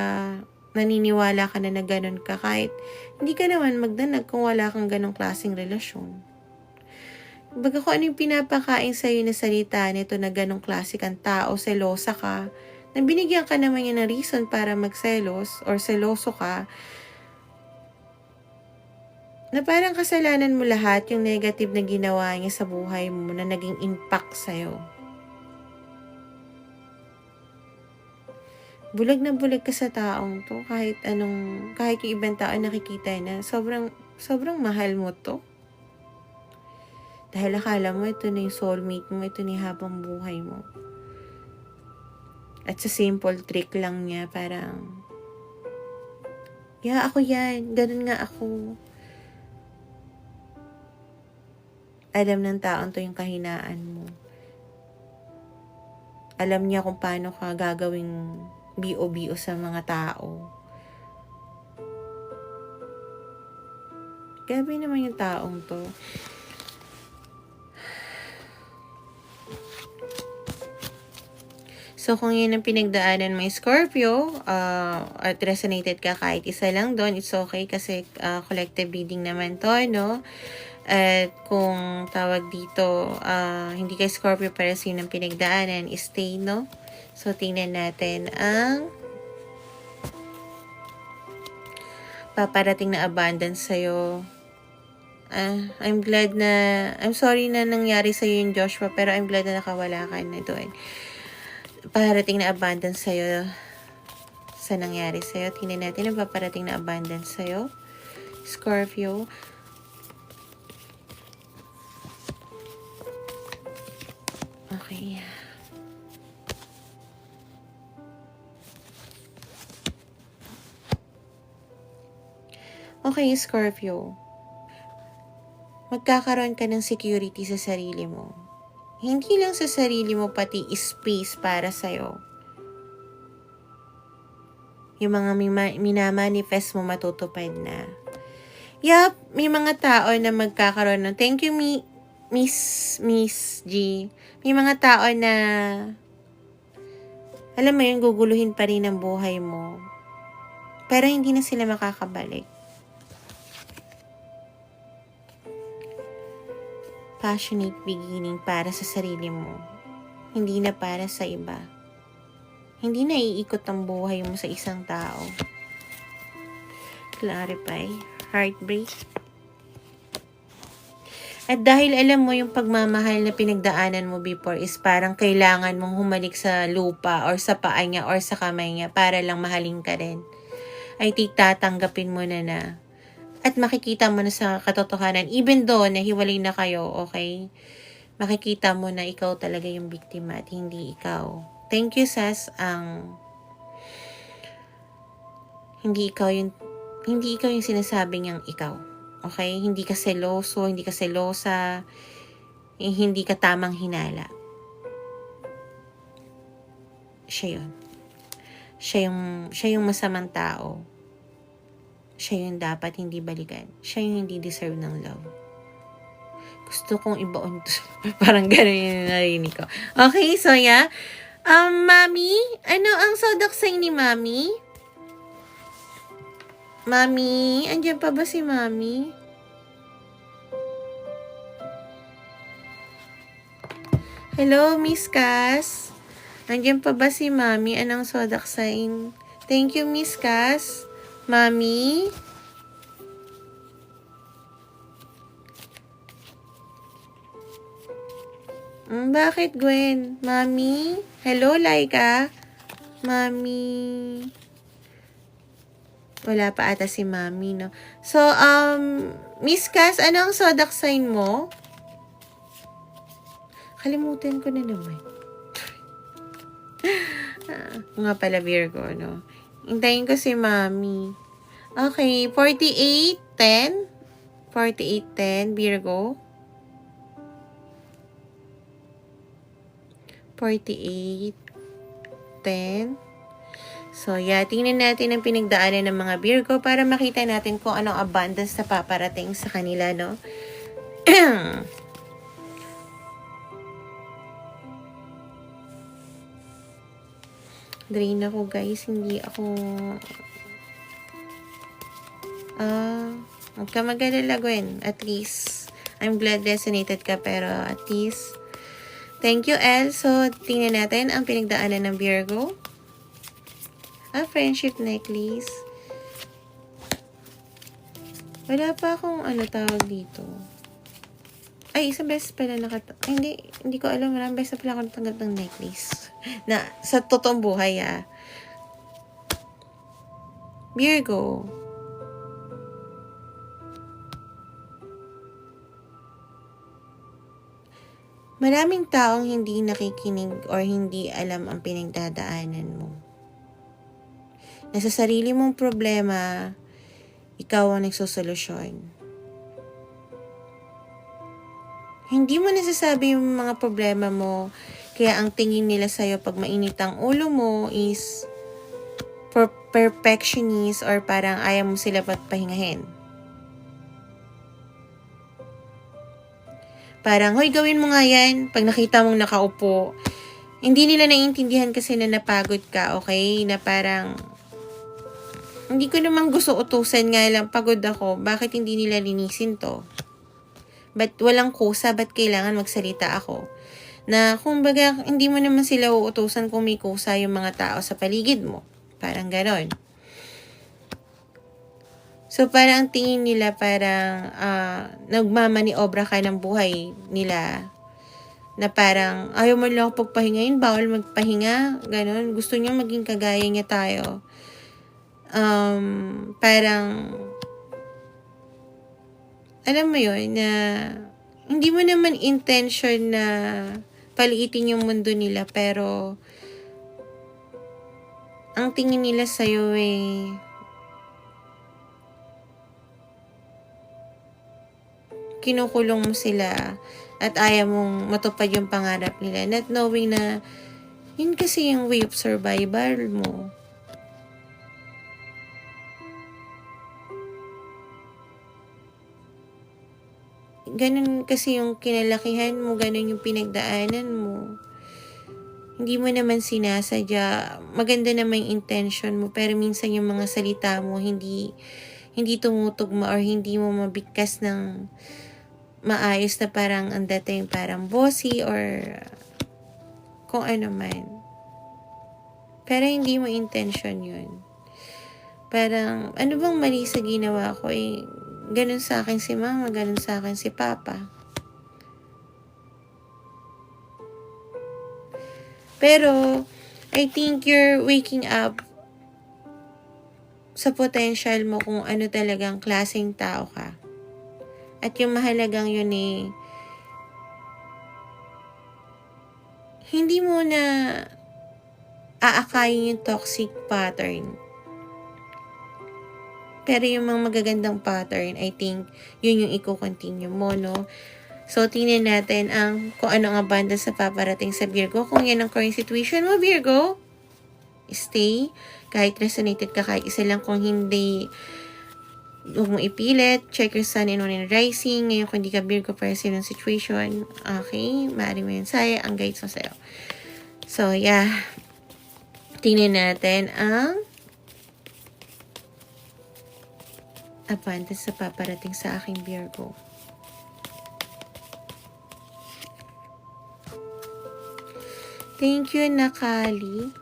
[SPEAKER 1] naniniwala ka na ganun ka, kahit hindi ka naman magdanag kung wala kang ganong klaseng relasyon. Baga kung ano yung pinapakain sa'yo na salita nito na ganong klase kang tao, selosa ka, na binigyan ka naman niya ng reason para magselos or seloso ka, na parang kasalanan mo lahat yung negative na ginawa niya sa buhay mo na naging impact sa'yo. Bulag na bulag ka sa taong to, kahit yung ibang tao nakikita na sobrang mahal mo to. Dahil akala mo ito na yung soulmate mo, ito na yung habang buhay mo. At sa simple trick lang niya, parang, ako yan, ganun nga ako. Alam ng taong to yung kahinaan mo. Alam niya kung paano ka gagawing bio sa mga tao. Grabe naman yung taong to. So, kung yun ang pinagdaanan mo, Scorpio, at resonated ka kahit isa lang doon, it's okay kasi collective reading naman to, no? At kung tawag dito, hindi kay Scorpio para yun ang pinagdaanan, stay, no? So, tingnan natin ang paparating na abundance sa'yo. I'm sorry na nangyari sa'yo yung Joshua, pero I'm glad na nakawala ka na doon. Parating na abundance sa'yo sa nangyari sa'yo. Tingnan natin ang paparating na abundance sa'yo, Scorpio. Okay. Okay, Scorpio. Magkakaroon ka ng security sa sarili mo. Hindi lang sa sarili mo, pati space para sa'yo. Yung mga minamanifest mo matutupad na. Yup, may mga tao na magkakaroon ng, thank you, Miss G. May mga tao na, alam mo yun, guguluhin pa rin ang buhay mo. Pero hindi na sila makakabalik. Passionate beginning para sa sarili mo. Hindi na para sa iba. Hindi na iikot ang buhay mo sa isang tao. Clarify. Heartbreak. At dahil alam mo yung pagmamahal na pinagdaanan mo before is parang kailangan mong humalik sa lupa or sa paa niya or sa kamay niya para lang mahalin ka rin. Ay tatanggapin mo na. At makikita mo na sa katotohanan, even though nahiwalay na kayo, okay? Makikita mo na ikaw talaga yung biktima at hindi ikaw. Thank you, Sas, hindi ikaw yung sinasabi niyang ikaw. Okay? Hindi ka seloso, hindi ka selosa, hindi ka tamang hinala. Siya yun. Siya yung masamang tao. Siya yung dapat hindi balikan. Siya yung hindi deserve ng love. Gusto kong ibaon to. Parang gano'n yung narinig ko. Okay, so yeah. Mami? Ano ang zodiac sign ni Mami? Mami? Andiyan pa ba si Mami? Hello, Miss Cass? Andiyan pa ba si Mami? Anong zodiac sign? Thank you, Miss Cass. Mami? Bakit, Gwen? Mami? Hello, Laika? Mami? Wala pa ata si Mami, no? So, Miss Cass, ano ang zodiac sign mo? Kalimutan ko na naman. Nga pala, Virgo, no? Hintayin ko si Mami. Okay, 48-10. 48-10, Virgo. 48-10. So, yeah, tingnan natin ang pinagdaanan ng mga Virgo para makita natin kung anong abundance na paparating sa kanila, no? Drain ako, guys. Hindi ako... huwag ka mag-alala, Gwen. At least, I'm glad resonated ka, pero at least... Thank you, El. So, tingnan natin ang pinagdaanan ng Virgo. Friendship necklace. Wala pa akong tawag dito. Ay, isang beses pala hindi ko alam. Maraming beses pala ako natanggap ng necklace. Na, sa totoong buhay, Virgo. Maraming taong hindi nakikinig or hindi alam ang pinagdadaanan mo. Nasa sarili mong problema, ikaw ang nagsosolusyon. Hindi mo nasasabi yung mga problema mo, kaya ang tingin nila sa'yo pag mainit ang ulo mo is perfectionist or parang ayaw mo sila pahingahin. Parang, hoy, gawin mo nga yan. Pag nakita mong nakaupo, hindi nila naiintindihan kasi na napagod ka, okay? Na parang, hindi ko naman gusto utusan nga lang, pagod ako. Bakit hindi nila linisin to? Ba't walang kusa? Ba't kailangan magsalita ako? Na kumbaga, hindi mo naman sila uutusan kung may kusa yung mga tao sa paligid mo. Parang ganon. So, parang ang tingin nila parang nagmamaniobra ka ng buhay nila. Na parang, ayaw mo lang pagpahingayin, bawal magpahinga. Ganon. Gusto niya maging kagaya niya tayo. Parang, alam mo yun, na hindi mo naman intention na paliitin yung mundo nila, pero ang tingin nila sa'yo kinukulong mo sila at ayaw mong matupad yung pangarap nila, not knowing na yun kasi yung way of survival mo. Ganun kasi yung kinalakihan mo, ganun yung pinagdaanan mo. Hindi mo naman sinasadya. Maganda naman yung intention mo, pero minsan yung mga salita mo hindi tumutugma or hindi mo mabigkas ng maayos, na parang ang dating parang bossy or kung ano man. Pero hindi mo intention yun. Parang, ano bang mali sa ginawa ko? Ganun sa akin si mama, ganun sa akin si papa. Pero, I think you're waking up sa potential mo kung ano talagang klaseng tao ka. At yung mahalagang yun hindi mo na aakayin yung toxic pattern. Pero yung mga magagandang pattern, I think, yun yung i-continue mo, no? So, tingnan natin kung ano ang abundance sa paparating sa Virgo. Kung yan ang current situation mo, Virgo, stay. Kahit resonated ka, kahit isa lang, kung hindi, huwag mong ipilit. Check your sun and moon and rising. Ngayon, kung hindi ka Virgo, para sa yung situation, okay, maaaring mo yun sa'yo, ang guides mo sa'yo. So, yeah. Tingnan natin ang abundance sa paparating sa aking Virgo. Thank you, Nakali.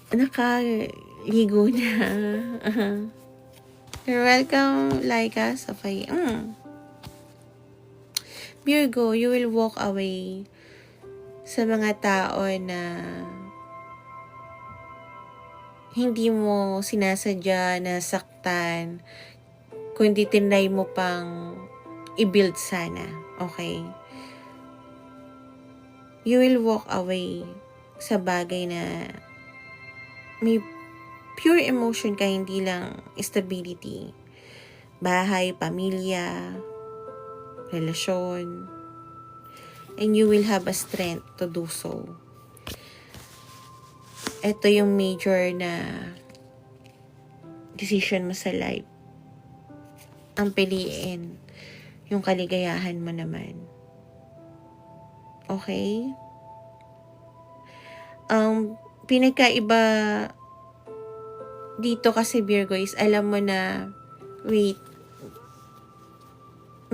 [SPEAKER 1] Nakaligo na. You're welcome, Laika, Safai. Virgo, you will walk away sa mga tao na hindi mo sinasadya na saktan, kundi tinry mo pang i-build sana. Okay? You will walk away sa bagay na may pure emotion ka, hindi lang stability. Bahay, pamilya, relasyon. And you will have a strength to do so. Ito yung major na decision mo sa life. Ang piliin yung kaligayahan mo naman. Okay? Ang pinagkaiba dito kasi, Virgo, is alam mo na, wait,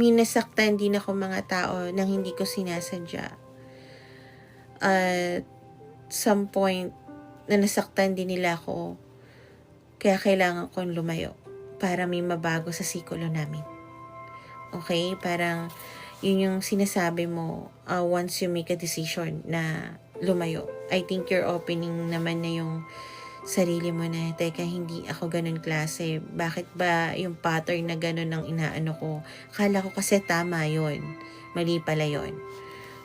[SPEAKER 1] may nasaktan din ako mga tao nang hindi ko sinasadya. At some point, na nasaktan din nila ako. Kaya kailangan kong lumayo para may mabago sa sikulo namin. Okay? Parang yun yung sinasabi mo once you make a decision na lumayo. I think you're opening naman na yung sarili mo na, teka, hindi ako ganun klase. Bakit ba yung pattern na ganun ang inaano ko? Akala ko kasi tama yun. Mali pala yun.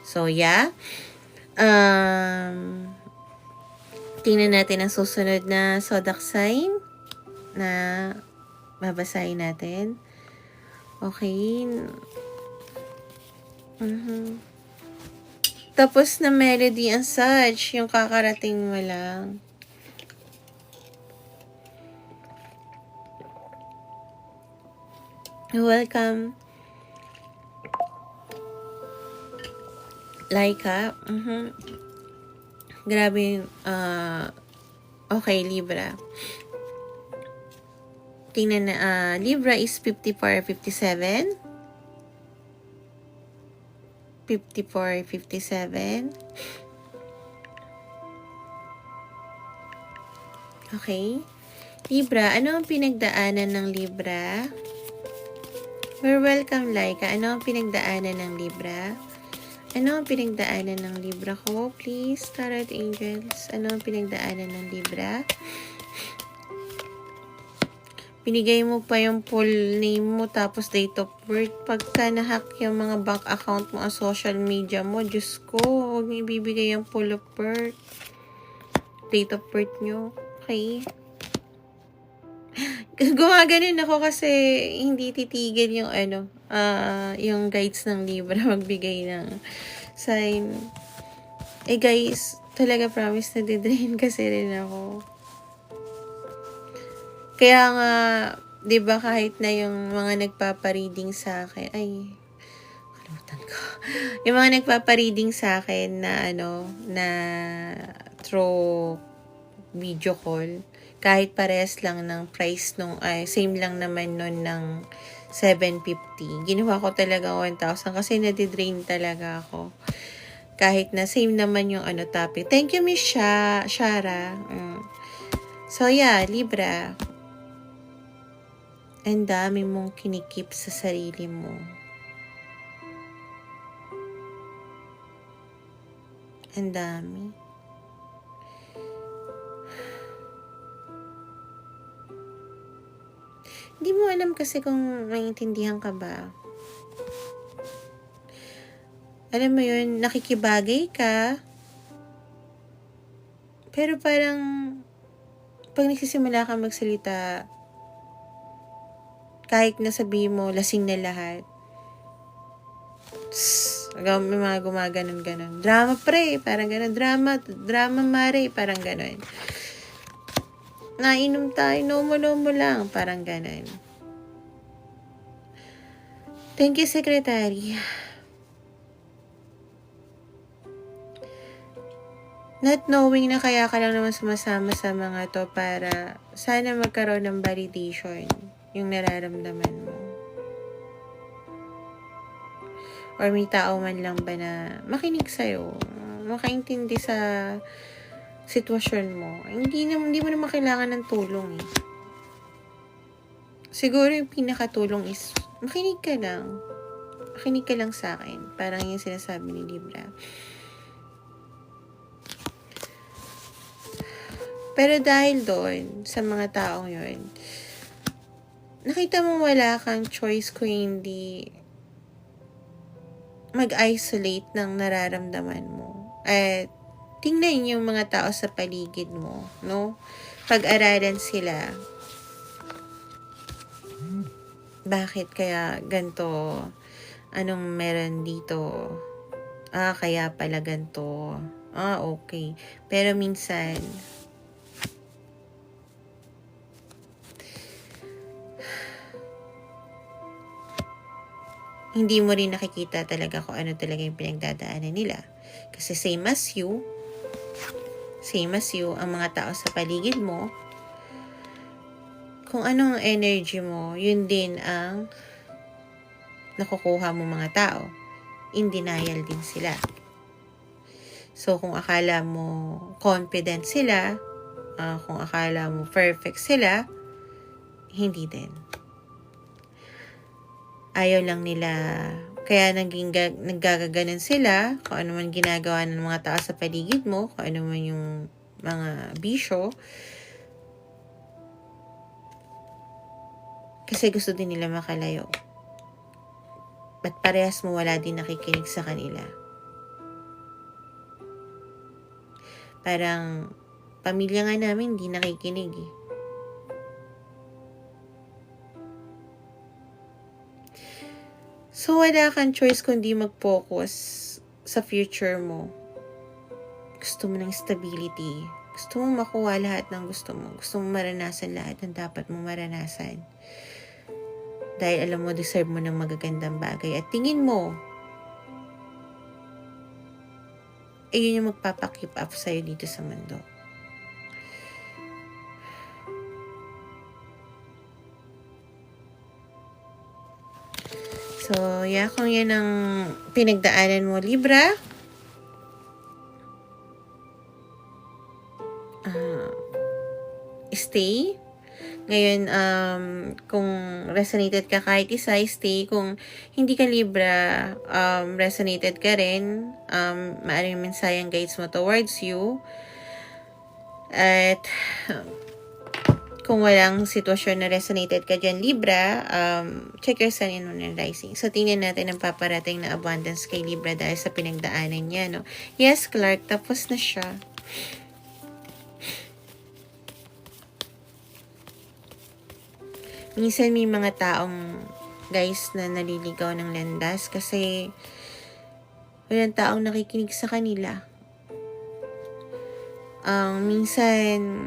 [SPEAKER 1] So, yeah. Tingnan natin ang susunod na zodiac sign na babasahin natin. Okay. Tapos na melody and such, yung kakarating mo lang. Welcome, Laika. Grabe. Okay, Libra. Tingnan na. Libra is 54, 57. 54, 57. Okay. Libra, ano ang pinagdaanan ng Libra? We're welcome, Laika. Ano ang pinagdaanan ng Libra? Ano ang pinagdaanan ng Libra ko? Please, Tarot Angels. Ano ang pinagdaanan ng Libra? Binigay mo pa yung full name mo tapos date of birth. Pagka nahack yung mga bank account mo ang social media mo, Diyos ko, huwag mo ibibigay yung full of birth. Date of birth nyo. Okay? Gumaganon ako kasi hindi titigil yung yung guides ng Libra magbigay ng sign. Guys, talaga promise na didrain kasi rin ako. Kaya nga, 'di ba kahit na yung mga nagpapa-reading sa akin, kalimutan ko. Yung mga nagpapa-reading sa akin na na through video call, kahit parehas lang ng price same lang naman nun ng 750. Ginawa ko talaga 1,000 kasi nadidrain talaga ako. Kahit na same naman yung topic. Thank you, Miss Shara. So, yeah, Libra. Ang dami mong kinikip sa sarili mo. Ang dami. Hindi mo alam kasi kung maintindihan ka ba. Alam mo yun, nakikibagay ka. Pero parang, pag nagsisimula ka magsalita, kahit nasabihin mo, lasing na lahat. May mga gumaganon-ganon. Drama pre, parang ganon. Drama mare, parang ganon. Nainom tayo, nomo lang, parang ganon. Thank you, Secretary. Not knowing na kaya ka lang naman sumasama sa mga to para sana magkaroon ng validation yung nararamdaman mo. Or may tao man lang ba na makinig sa'yo, makaintindi sa sitwasyon mo. Hindi mo naman kailangan ng tulong eh. Siguro yung pinakatulong is makinig ka lang. Makinig ka lang sa akin. Parang yung sinasabi ni Libra. Pero dahil doon, sa mga taong yun, nakita mo wala kang choice kung hindi mag-isolate ng nararamdaman mo. At tingnan yung mga tao sa paligid mo, no? Pag-aralan sila. Bakit kaya ganito? Anong meron dito? Kaya pala ganito. Okay. Pero minsan, hindi mo rin nakikita talaga kung ano talaga yung pinagdadaanan nila. Kasi same as you, ang mga tao sa paligid mo, kung anong energy mo, yun din ang nakukuha mo mga tao. In denial din sila. So, kung akala mo confident sila, kung akala mo perfect sila, hindi din. Ayaw lang nila, kaya naggagaganon sila, kung ano man ginagawa ng mga tao sa paligid mo, kung ano man yung mga bisyo, kasi gusto din nila makalayo. Ba't parehas mo wala din nakikinig sa kanila? Parang, pamilya nga namin hindi nakikinig eh. So, wala kang choice kundi mag-focus sa future mo. Gusto mo ng stability. Gusto mo makuha lahat ng gusto mo. Gusto mo maranasan lahat ng dapat mo maranasan. Dahil alam mo, deserve mo ng magagandang bagay. At tingin mo, ayun yung magpapakeep up sa'yo dito sa mundo. So, kung yan ang pinagdaanan mo, Libra, stay. Ngayon, kung resonated ka kahit isa, stay. Kung hindi ka Libra, resonated ka rin, maaaring mensaheng guides mo towards you. At, kung walang sitwasyon na resonated ka dyan, Libra, check your sun and moon and rising. So, tingnan natin ang paparating na abundance kay Libra dahil sa pinagdaanan niya, no? Yes, Clark, tapos na siya. Minsan may mga taong, guys, na naliligaw ng landas kasi walang taong nakikinig sa kanila. Minsan,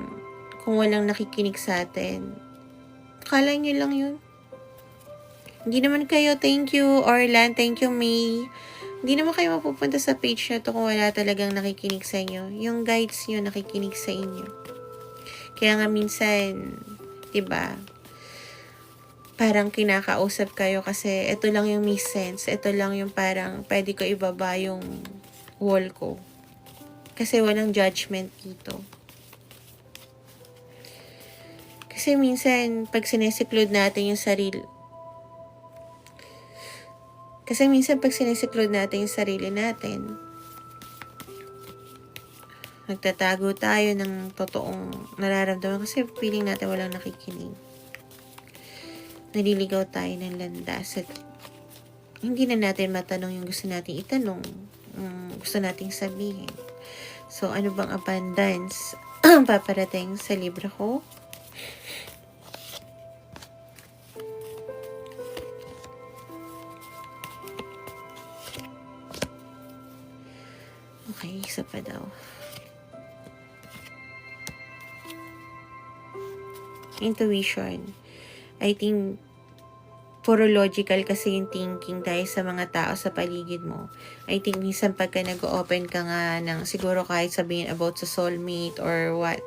[SPEAKER 1] kung walang nakikinig sa atin, akala nyo lang yun. Hindi naman kayo, thank you, Orlan, thank you, May. Hindi naman kayo mapupunta sa page na to kung wala talagang nakikinig sa inyo. Yung guides nyo nakikinig sa inyo. Kaya nga minsan, diba, parang kinakausap kayo kasi ito lang yung may sense. Ito lang yung parang pwede ko ibaba yung wall ko. Kasi walang judgment dito. Kasi minsan, pag sinisiklod natin yung sarili natin, nagtatago tayo ng totoong nararamdaman kasi feeling natin walang nakikinig. Naliligaw tayo ng landas at hindi na natin matanong yung gusto nating itanong, gusto nating sabihin. So, ano bang abundance ang paparating sa Libra ko? Okay, isa pa daw. Intuition. I think puro logical kasi yung thinking dahil sa mga tao sa paligid mo. I think minsan pagka nag-open ka nga ng siguro kahit sabihin about sa soulmate or what,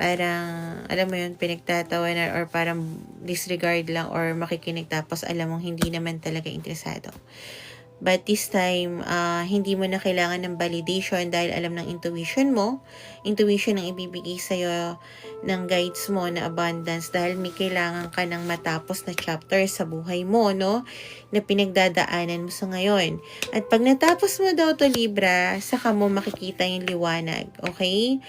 [SPEAKER 1] parang alam mo yun, pinagtatawanan or parang disregard lang or makikinig tapos alam mong hindi naman talaga interesado. But this time, hindi mo na kailangan ng validation dahil alam ng intuition mo. Intuition ang ibibigay sa'yo ng guides mo na abundance dahil may kailangan ka ng matapos na chapter sa buhay mo, no? Na pinagdadaanan mo sa ngayon. At pag natapos mo daw to Libra, saka mo makikita yung liwanag, okay?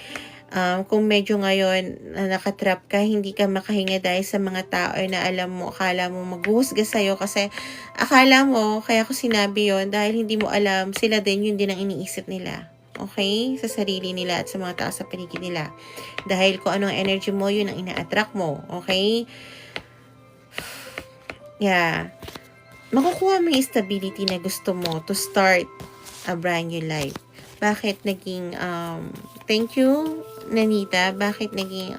[SPEAKER 1] Kung medyo ngayon nakatrap ka, hindi ka makahinga dahil sa mga tao na alam mo, akala mo maghuhusga sa'yo kasi akala mo, kaya ko sinabi yon dahil hindi mo alam, sila din yun din ang iniisip nila. Okay? Sa sarili nila at sa mga tao sa paligid nila. Dahil kung anong energy mo, yun ang ina-attract mo. Okay? Yeah. Makukuha mo yung stability na gusto mo to start a brand new life. Bakit naging, thank you, Nanita, bakit naging,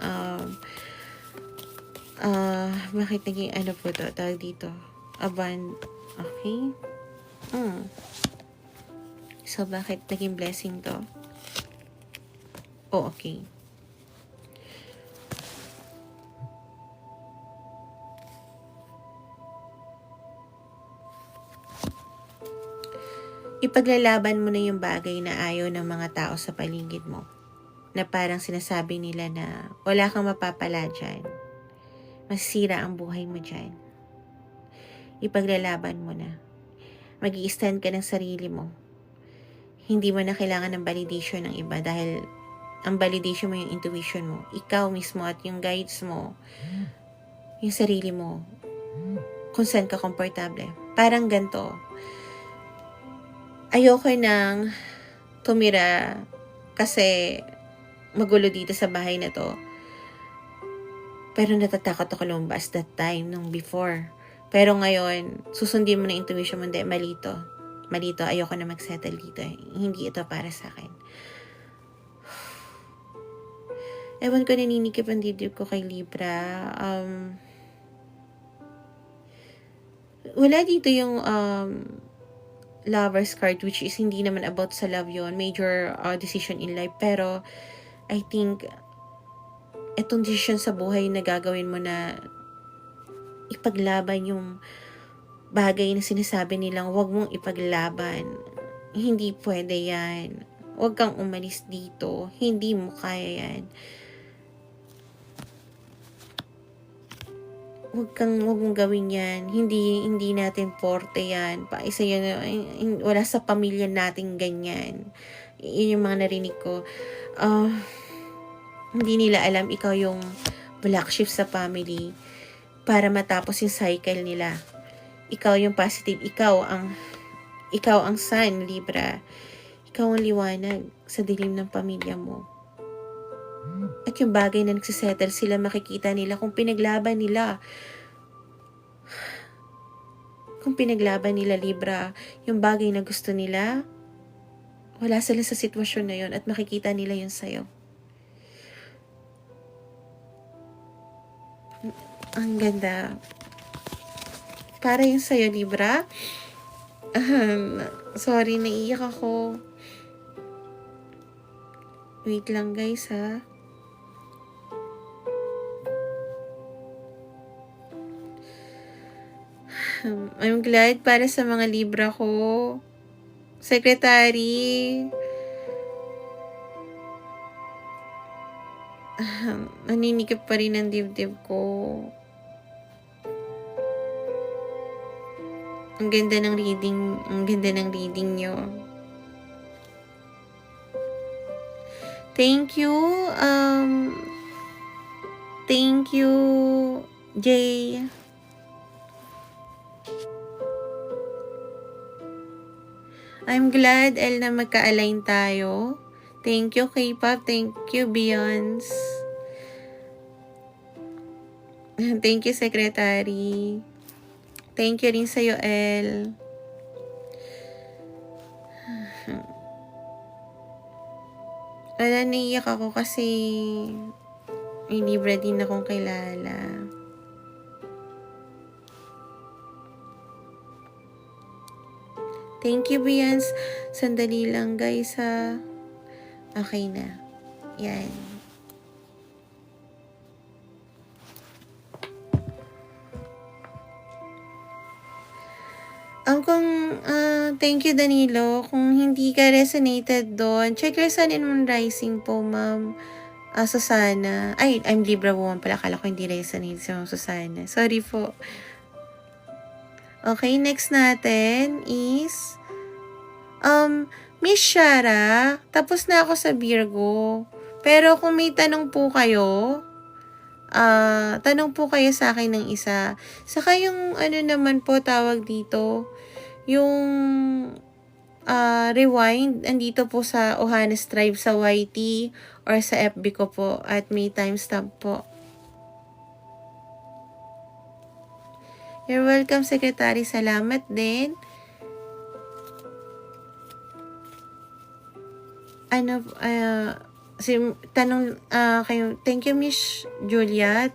[SPEAKER 1] ano po to, tawag dito, okay? So, bakit naging blessing to? Oh, okay. Ipaglalaban mo na yung bagay na ayaw ng mga tao sa paligid mo. Na parang sinasabi nila na wala kang mapapala dyan. Masisira ang buhay mo dyan. Ipaglalaban mo na. Mag-i-stand ka ng sarili mo. Hindi mo na kailangan ng validation ng iba dahil ang validation mo yung intuition mo. Ikaw mismo at yung guides mo. Yung sarili mo. Kung saan ka komportable. Parang ganito. Ayoko nang tumira kasi magulo dito sa bahay na to. Pero natatakot ako lumabas that time nung before. Pero ngayon, susundin mo na intuition mo, hindi, malito. Malito, ayoko na mag-settle dito. Hindi ito para sa akin. Ewan ko, naninikip ang dibdib ko kay Libra. Wala dito yung Lover's card, which is hindi naman about sa love yon, major decision in life. Pero, I think, itong decision sa buhay na gagawin mo na ipaglaban yung bagay na sinasabi nilang wag mong ipaglaban. Hindi pwede yan. Wag kang umalis dito. Hindi mo kaya yan. Wag mong gawin yan. Hindi natin porte yan. Isa yan, wala sa pamilya natin ganyan. Yun yung mga narinig ko. Hindi nila alam ikaw yung black sheep sa family para matapos yung cycle nila. Ikaw yung positive. Ikaw ang sun, Libra. Ikaw ang liwanag sa dilim ng pamilya mo. At yung bagay na nagsisettle sila, makikita nila kung pinaglaban nila. Kung pinaglaban nila, Libra, yung bagay na gusto nila, wala sila sa sitwasyon na yun at makikita nila yun sa'yo. Ang ganda. Para yun sa'yo, Libra. Sorry, naiiyak ako. Wait lang, guys, ha. I'm glad para sa mga Libra ko. Secretary. Naninikip pa rin ang dibdib ko. Ang ganda ng reading nyo. Thank you, Jay. I'm glad, El, na magka-align tayo. Thank you, K-pop. Thank you, Beyonce. Thank you, Secretary. Thank you rin sa'yo, El. Wala, naiyak ako kasi may Libra din akong kilala. Thank you, Beyonce. Sandali lang, guys, ha. Okay na. Yan. Thank you, Danilo. Kung hindi ka resonated doon, check your sun and moon rising po, ma'am. Susana. Ay, I'm Libra woman pala. Akala ko hindi resonate si Susana. Sorry po. Okay, next natin is Miss Shara. Tapos na ako sa Virgo. Pero kung may tanong po kayo, tanong po kayo sa akin ng isa. Saka yung naman po tawag dito, yung rewind, andito po sa Ohanes Tribe sa YT or sa FB ko po at may timestamp po. You're welcome, Secretary. Salamat din. Tanong kayo. Thank you, Miss Juliet.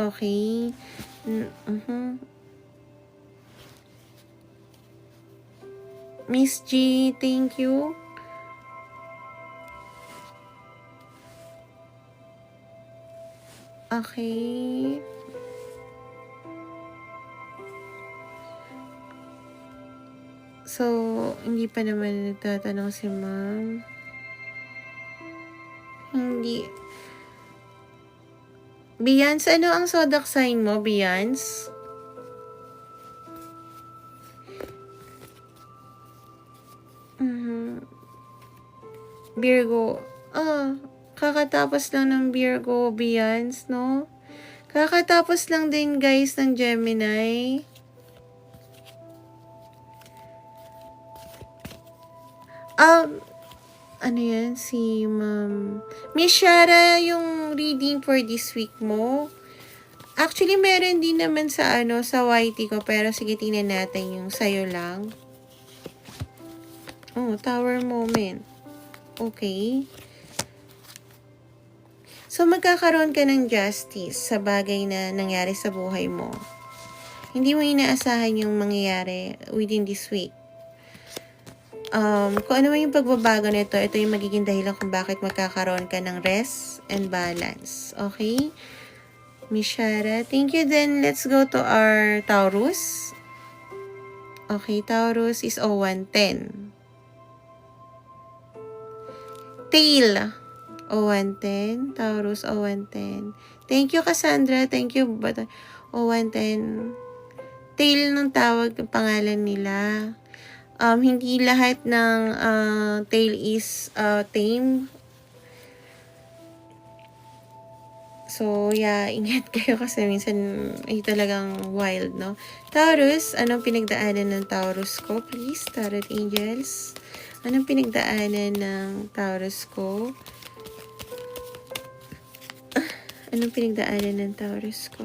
[SPEAKER 1] Okay. Miss G, thank you. Okay. So, hindi pa naman nagtatanong si ma'am. Hindi. Beyonce, ano ang zodiac sign mo, Beyonce? Virgo. Kakatapos lang ng Virgo, Beyonce, no? Kakatapos lang din, guys, ng Gemini. Ano yan? Si Ma'am Miss Shara, yung reading for this week mo. Actually, meron din naman sa sa YT ko, pero sige, tingnan natin yung sayo lang. Tower moment. Okay. So, magkakaroon ka ng justice sa bagay na nangyari sa buhay mo. Hindi mo inaasahan yung mangyayari within this week. Kung ano man yung pagbabago nito, ito yung magiging dahilan kung bakit magkakaroon ka ng rest and balance. Okay? Miss Shara, thank you. Then, let's go to our Taurus. Okay, Taurus is 0110. Tail. 0110. Taurus 0110. Thank you, Cassandra. Thank you. 0110. Tail ng tawag ng pangalan nila. Hindi lahat ng tail is tame. So, yeah, ingat kayo kasi minsan ay talagang wild, no? Taurus, anong pinagdaanan ng Taurus ko? Please, Tarot Angels. Anong pinagdaanan ng Taurus ko? Anong pinagdaanan ng Taurus ko?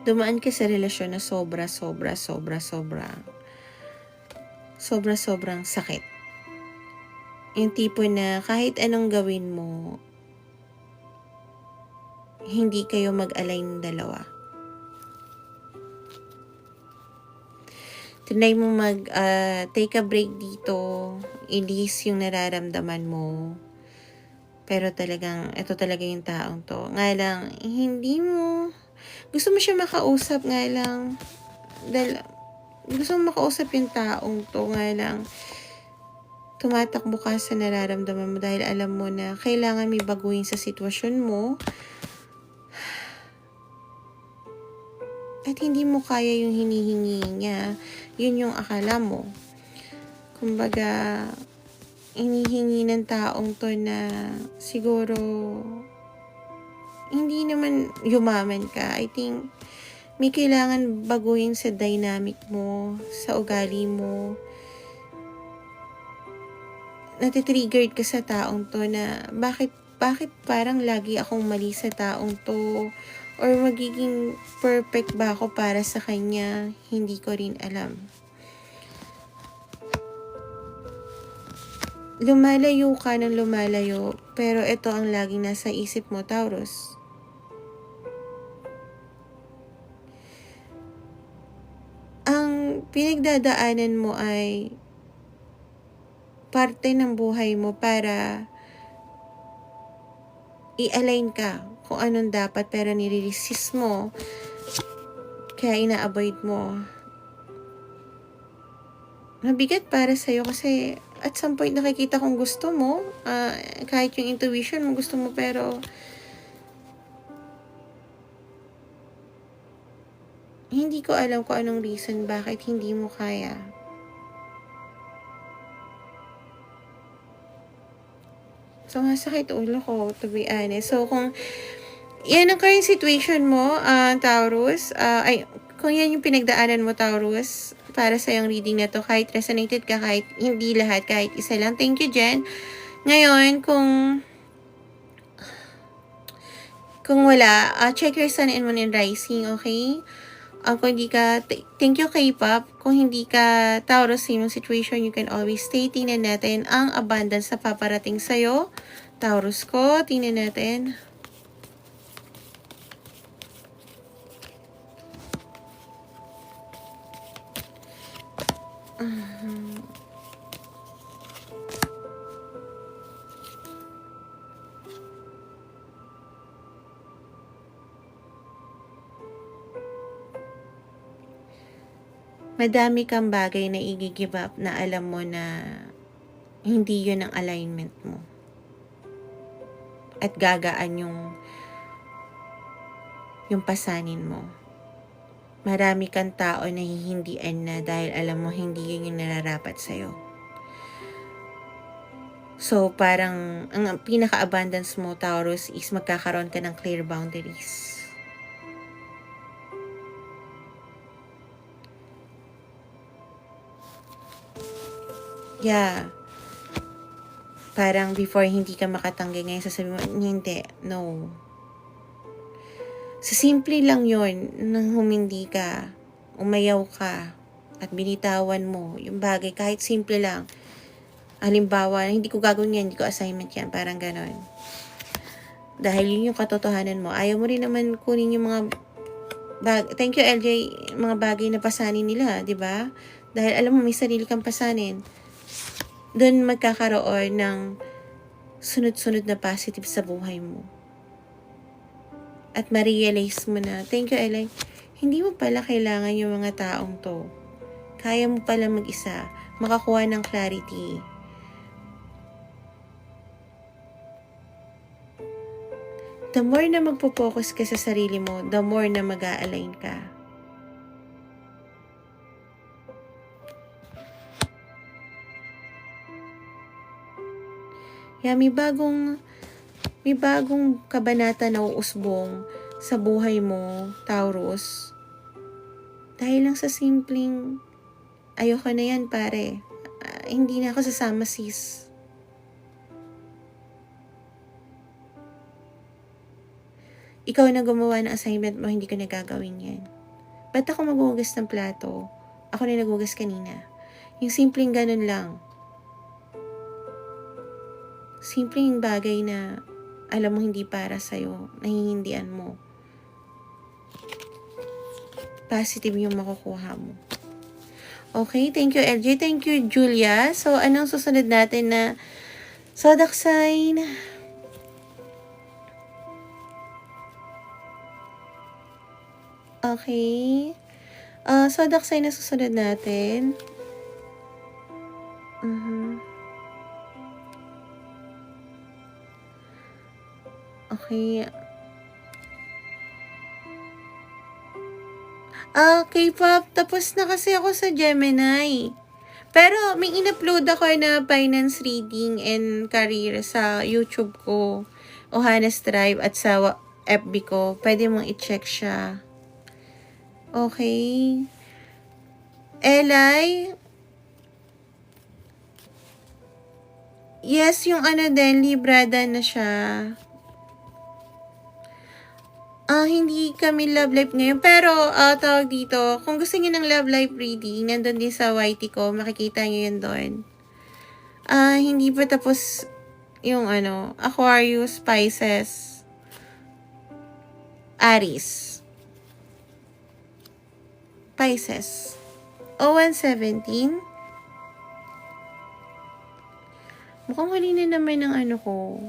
[SPEAKER 1] Dumaan ka sa relasyon na sobrang sakit. Yung tipo na kahit anong gawin mo, hindi kayo mag-align dalawa. Tinry mo take a break dito, i-release yung nararamdaman mo. Pero talagang, ito talaga yung taong to. Nga lang, hindi mo, gusto mo siya makausap nga lang, gusto mo makausap yung taong to nga lang, tumatakbo ka sa nararamdaman mo dahil alam mo na kailangan may baguhin sa sitwasyon mo at hindi mo kaya yung hinihingi niya. Yun yung akala mo. Kumbaga, hinihingi ng taong to na siguro hindi naman yumaman ka. I think may kailangan baguhin sa dynamic mo, sa ugali mo. Natitriggered ka sa taong to na bakit parang lagi akong mali sa taong to, or magiging perfect ba ako para sa kanya, hindi ko rin alam. Lumalayo ka ng lumalayo, pero ito ang laging nasa isip mo, Taurus. Ang pinagdadaanan mo ay parte ng buhay mo para i-align ka kung anong dapat, pero nire-resist mo, kaya ina-avoid mo. Mabigat para sa'yo kasi at some point nakikita kong gusto mo, kahit yung intuition mo gusto mo, pero hindi ko alam kung anong reason bakit hindi mo kaya. So, masakit ulo ko, to be honest. So, kung yan ang current situation mo, Taurus, kung yan yung pinagdaanan mo, Taurus, para sa yung reading na to, kahit resonated ka, kahit hindi lahat, kahit isa lang. Thank you, Jen. Ngayon, kung wala, check your sun and moon and rising, okay? Kung hindi ka, thank you, K-pop. Kung hindi ka Taurus, same situation, you can always stay. Tingnan natin ang abundance na paparating sa'yo. Taurus ko, tingnan natin. Madami kang bagay na i-give up na alam mo na hindi yun ang alignment mo. At gagaan yung pasanin mo. Marami kang tao na hihindian na dahil alam mo hindi yun yung nararapat sa'yo. So, parang ang pinaka-abundance mo, Taurus, is magkakaroon ka ng clear boundaries. Yeah. Parang before hindi ka makatanggi, ngayon sasabihin mo, hindi, no. Sa simple lang yon nang humindi ka, umayaw ka, at binitawan mo yung bagay, kahit simple lang. Halimbawa, hindi ko gagawin yan, hindi ko assignment yan, parang ganon. Dahil yun yung katotohanan mo. Ayaw mo rin naman kunin yung mga thank you LJ, mga bagay na pasanin nila, di ba? Dahil alam mo, may sarili kang pasanin. Doon magkakaroon ng sunod-sunod na positive sa buhay mo. At ma-realize mo na, thank you LJ, hindi mo pala kailangan yung mga taong to. Kaya mo pala mag-isa, makakuha ng clarity. The more na magpo-focus ka sa sarili mo, the more na mag-a-align ka. Kaya may bagong kabanata na uusbong sa buhay mo, Taurus. Dahil lang sa simpleng, ayoko na yan pare. Hindi na ako sasama sis. Ikaw na gumawa ng assignment mo, hindi ko na gagawin yan. Ba't ako maghugas ng plato? Ako na naghugas kanina. Yung simpleng ganun lang. Simpleng bagay na alam mo hindi para sa'yo, nahihindian mo. Positive yung makukuha mo. Okay, thank you LJ, thank you Julia. So, anong susunod natin na zodiac sign? Okay. Zodiac sign na susunod natin. Okay. K-pop. Tapos na kasi ako sa Gemini. Pero may in-upload ako na finance reading and career sa YouTube ko. Ohana Tribe at sa FB ko. Pwede mong i-check siya. Okay. Eli. Yes, yung din, librada na siya. Hindi kami love life ngayon. Pero, tawag dito, kung gusto niyo ng love life reading, nandun din sa YT ko, makikita niyo yun doon. Hindi pa tapos yung Aquarius, Pisces, Aries, Pisces, 0117. Mukhang huli na naman ng ko.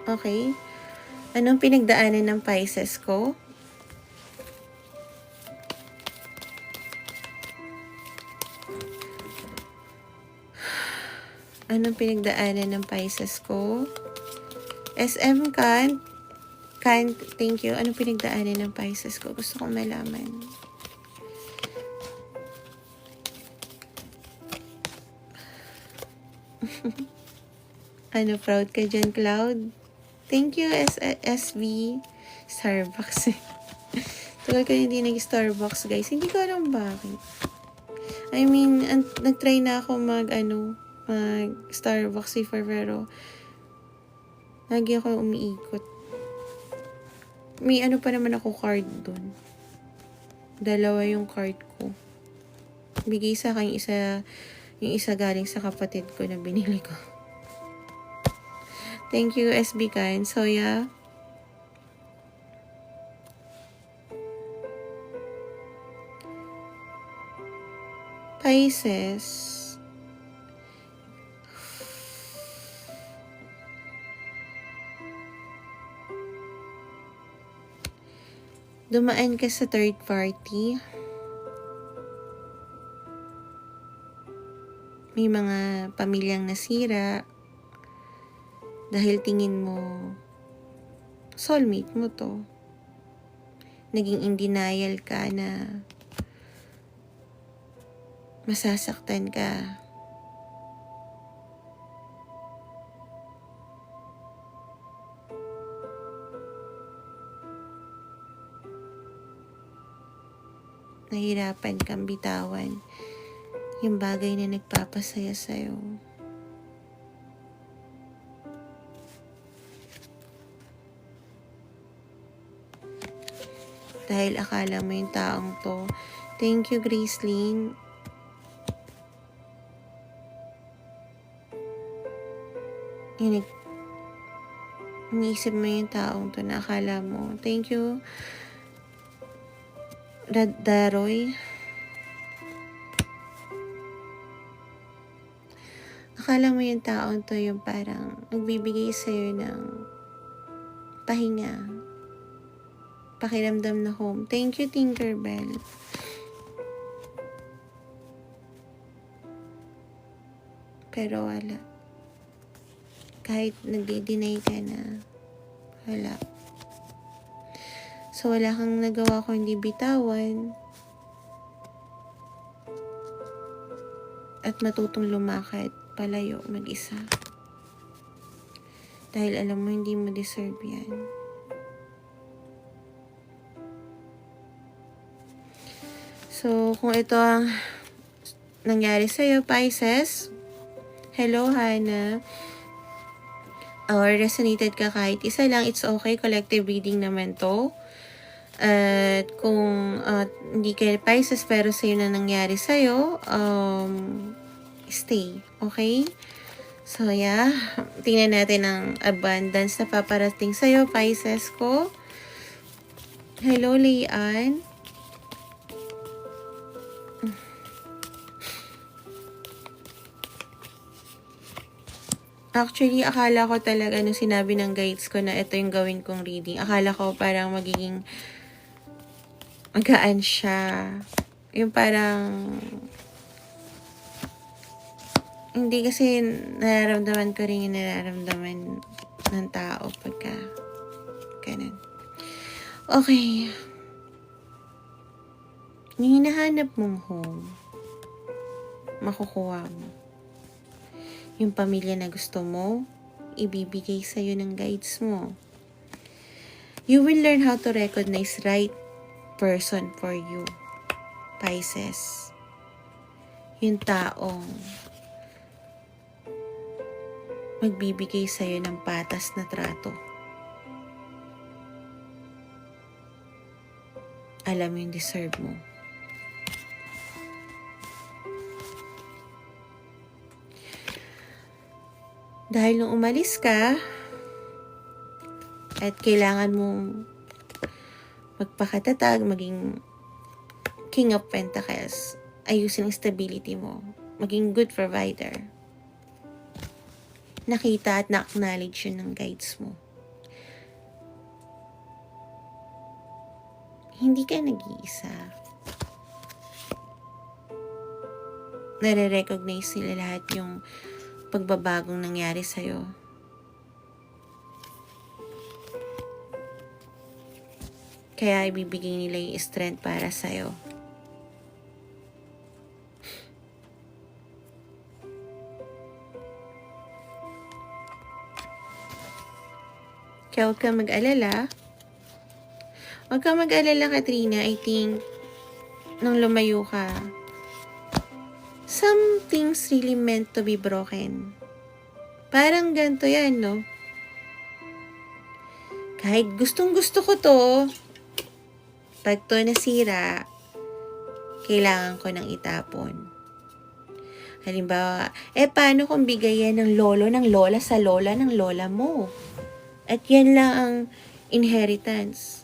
[SPEAKER 1] Okay. Anong pinagdaanan ng Pisces ko? Anong pinagdaanan ng Pisces ko? SM Kant, thank you. Anong pinagdaanan ng Pisces ko? Gusto kong malaman. Proud ka dyan, Cloud? Thank you, SB. Starbucks. Tagal ko hindi nag-Starbucks, guys. Hindi ko alam bakit. I mean, nag-try na ako mag-Starbucks before, pero lagi ako umiikot. May pa naman ako card dun. 2 yung card ko. Bigay sa akin yung isa galing sa kapatid ko na binili ko. Thank you, SB Kind. So, yeah. Pisces. Dumaan ka sa third party. May mga pamilyang nasira. Dahil tingin mo, soulmate mo to. Naging in denial ka na masasaktan ka. Nahirapan kang bitawan yung bagay na nagpapasaya sa'yo. Dahil akala mo yung taong to. Thank you, Gracelyn. Iniisip mo yung taong to na akala mo. Thank you, Daroy. Akala mo yung taong to yung parang nagbibigay sa'yo ng pahinga. Pakiramdam na home. Thank you, Tinkerbell. Pero wala. Kahit nagdi-deny ka na, wala. So, wala kang nagawa kundi bitawan at matutong lumakad palayo mag-isa. Dahil alam mo, hindi mo deserve yan. So, kung ito ang nangyari sa'yo, Pisces, hello, Hannah. Or resonated ka kahit isa lang, it's okay. Collective reading naman to. At kung hindi ka Pisces pero sa'yo na nangyari sa'yo, stay. Okay? So, yeah. Tingnan natin ang abundance na paparating sa'yo, Pisces ko. Hello, Leanne. Actually, akala ko talaga nung sinabi ng guides ko na ito yung gawin kong reading. Akala ko parang magiging magaan siya. Yung parang hindi kasi nararamdaman ko rin yung nararamdaman ng tao pagka ganun. Okay. Yung hinahanap mong home, makukuha mo. Yung pamilya na gusto mo, ibibigay sa'yo ng guides mo. You will learn how to recognize right person for you, Pisces. Yung taong magbibigay sa'yo ng patas na trato. Alam mo yung deserve mo. Dahil nung umalis ka, at kailangan mong magpakatatag, maging King of Pentacles, ayusin ang stability mo, maging good provider. Nakita at na-acknowledge yun ng guides mo. Hindi ka nag-iisa. Nare-recognize nila lahat yung pagbabagong nangyari sa'yo. Kaya ibibigay nila yung strength para sa'yo. Kaya huwag kang mag-alala. Huwag kang mag-alala, Katrina. I think, nung lumayo ka, some things really meant to be broken. Parang ganito yan, no? Kahit gustong-gusto ko to, pag to nasira, kailangan ko nang itapon. Halimbawa, paano kung bigayan ng lolo ng lola sa lola ng lola mo? At yan lang ang inheritance.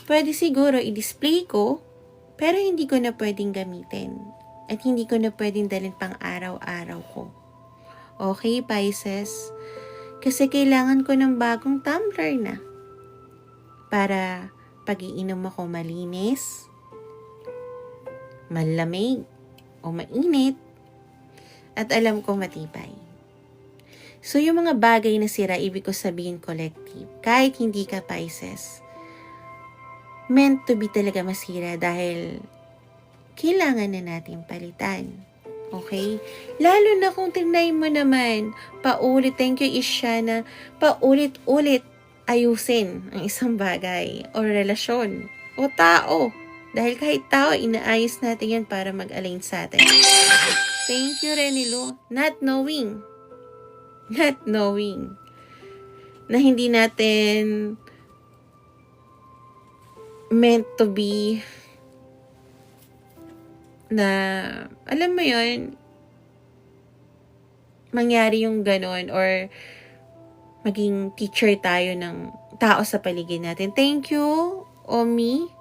[SPEAKER 1] Pwede siguro i-display ko, pero hindi ko na pwedeng gamitin. At hindi ko na pwedeng dalhin pang araw-araw ko. Okay, Pisces? Kasi kailangan ko ng bagong tumbler na. Para pag-iinom ako malinis, malamig, o mainit, at alam ko matibay. So, yung mga bagay na sira, ibig ko sabihin collective. Kahit hindi ka Pisces, meant to be talaga masira dahil kailangan na natin palitan. Okay? Lalo na kung tingnan mo naman, paulit, thank you Isha, na paulit-ulit ayusin ang isang bagay o relasyon o tao. Dahil kahit tao, inaayos natin yan para mag-align sa atin. Thank you, Renilo. Not knowing na hindi natin meant to be na, alam mo yun, mangyari yung ganon or maging teacher tayo ng tao sa paligid natin. Thank you, Omi.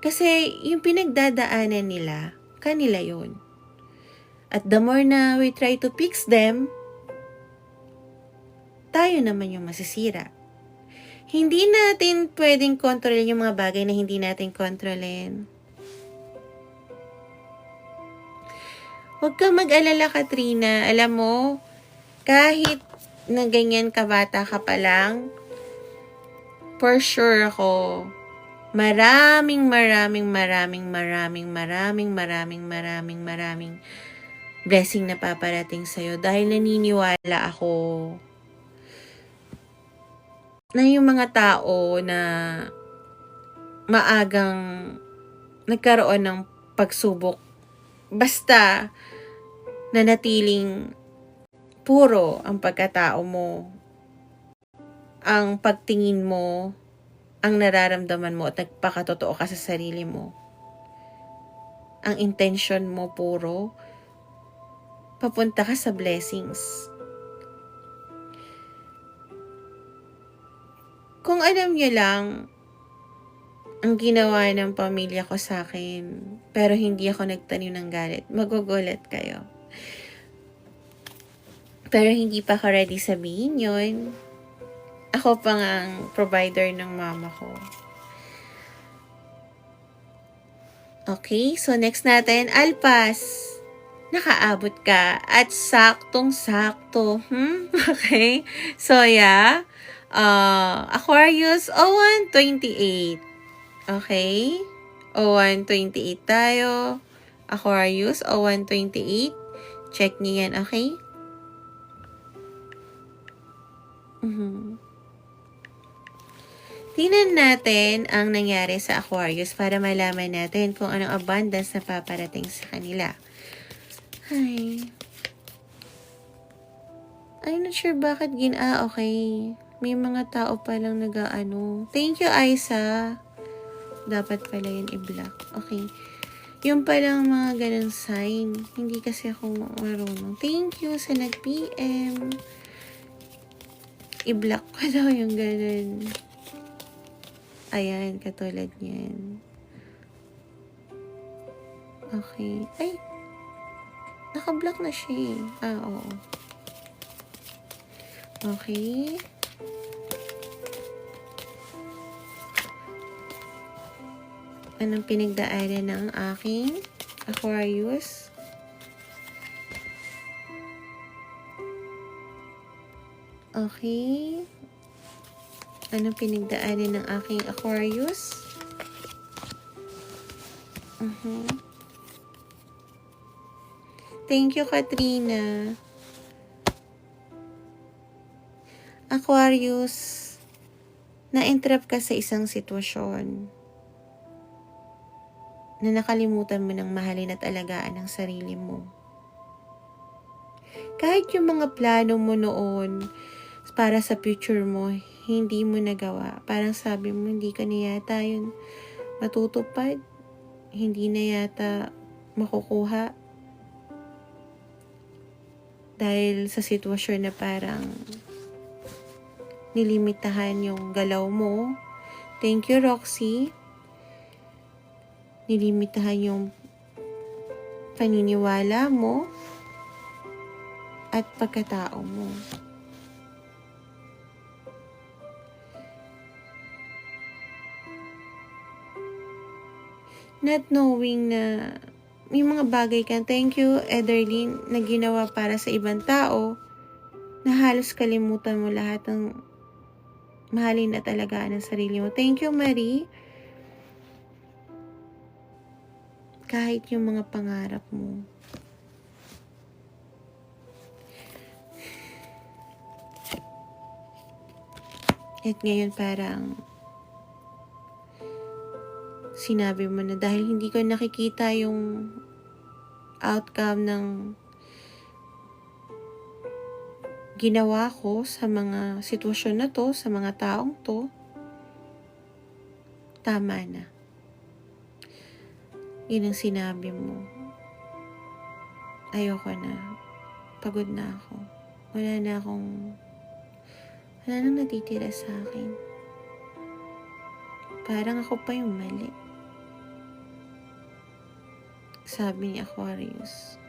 [SPEAKER 1] Kasi yung pinagdadaanan nila, kanila yun. At the more na we try to fix them, tayo naman yung masisira. Hindi natin pwedeng kontrolin yung mga bagay na hindi natin kontrolin. Huwag ka mag-alala, Katrina. Alam mo, kahit na ganyan kabata ka pa lang, for sure ako, maraming blessing na paparating sa'yo dahil naniniwala ako na yung mga tao na maagang nagkaroon ng pagsubok, basta nanatiling puro ang pagkatao mo, ang pagtingin mo, ang nararamdaman mo at nagpakatotoo ka sa sarili mo, ang intention mo puro, papunta ka sa blessings. Kung alam niyo lang ang ginawa ng pamilya ko sa akin, pero hindi ako nagtanim ng galit, magugulat kayo. Pero hindi pa ako ready sabihin yun. Ako pa nga ang provider ng mama ko. Okay, so next natin, Alpas. Nakaabot ka at saktong-sakto. Okay, so yeah. Aquarius 0128. Okay? 0128 tayo. Aquarius 0128. Check niyo yan, okay? Tingnan natin ang nangyari sa Aquarius para malaman natin kung anong abundance na paparating sa kanila. Hi. I'm not sure bakit okay. May mga tao palang nag-ano. Thank you, Aisa. Dapat pala yun i-block. Okay. Yung palang mga ganang sign. Hindi kasi ako marunong. Thank you sa nag-PM. I-block ko daw yung ganun. Ayan, katulad niyan. Okay. Ay! Naka-block na siya eh. Oo. Okay. Anong pinagdaanan ng aking Aquarius? Okay. Anong pinagdaanan ng aking Aquarius? Thank you, Katrina. Aquarius, na-entrap ka sa isang sitwasyon na nakalimutan mo ng mahalin at alagaan ang sarili mo. Kahit yung mga plano mo noon para sa future mo, hindi mo nagawa. Parang sabi mo, hindi ka na yata yun matutupad. Hindi na yata makukuha. Dahil sa sitwasyon na parang nilimitahan yung galaw mo. Thank you, Roxy. Nilimitahan yung paniniwala mo at pagkatao mo. Not knowing na may mga bagay ka, thank you, Ederlyn, na ginawa para sa ibang tao na halos kalimutan mo lahat ng mahalin at alagaan ng sarili mo. Thank you, Marie. Kahit yung mga pangarap mo. At ngayon parang sinabi mo na dahil hindi ko nakikita yung outcome ng ginawa ko sa mga sitwasyon na to, sa mga taong to, tama na. Yun ang sinabi mo. Ayoko na. Pagod na ako. Wala nang natitira sa akin. Parang ako pa yung mali. Sabi ni Aquarius.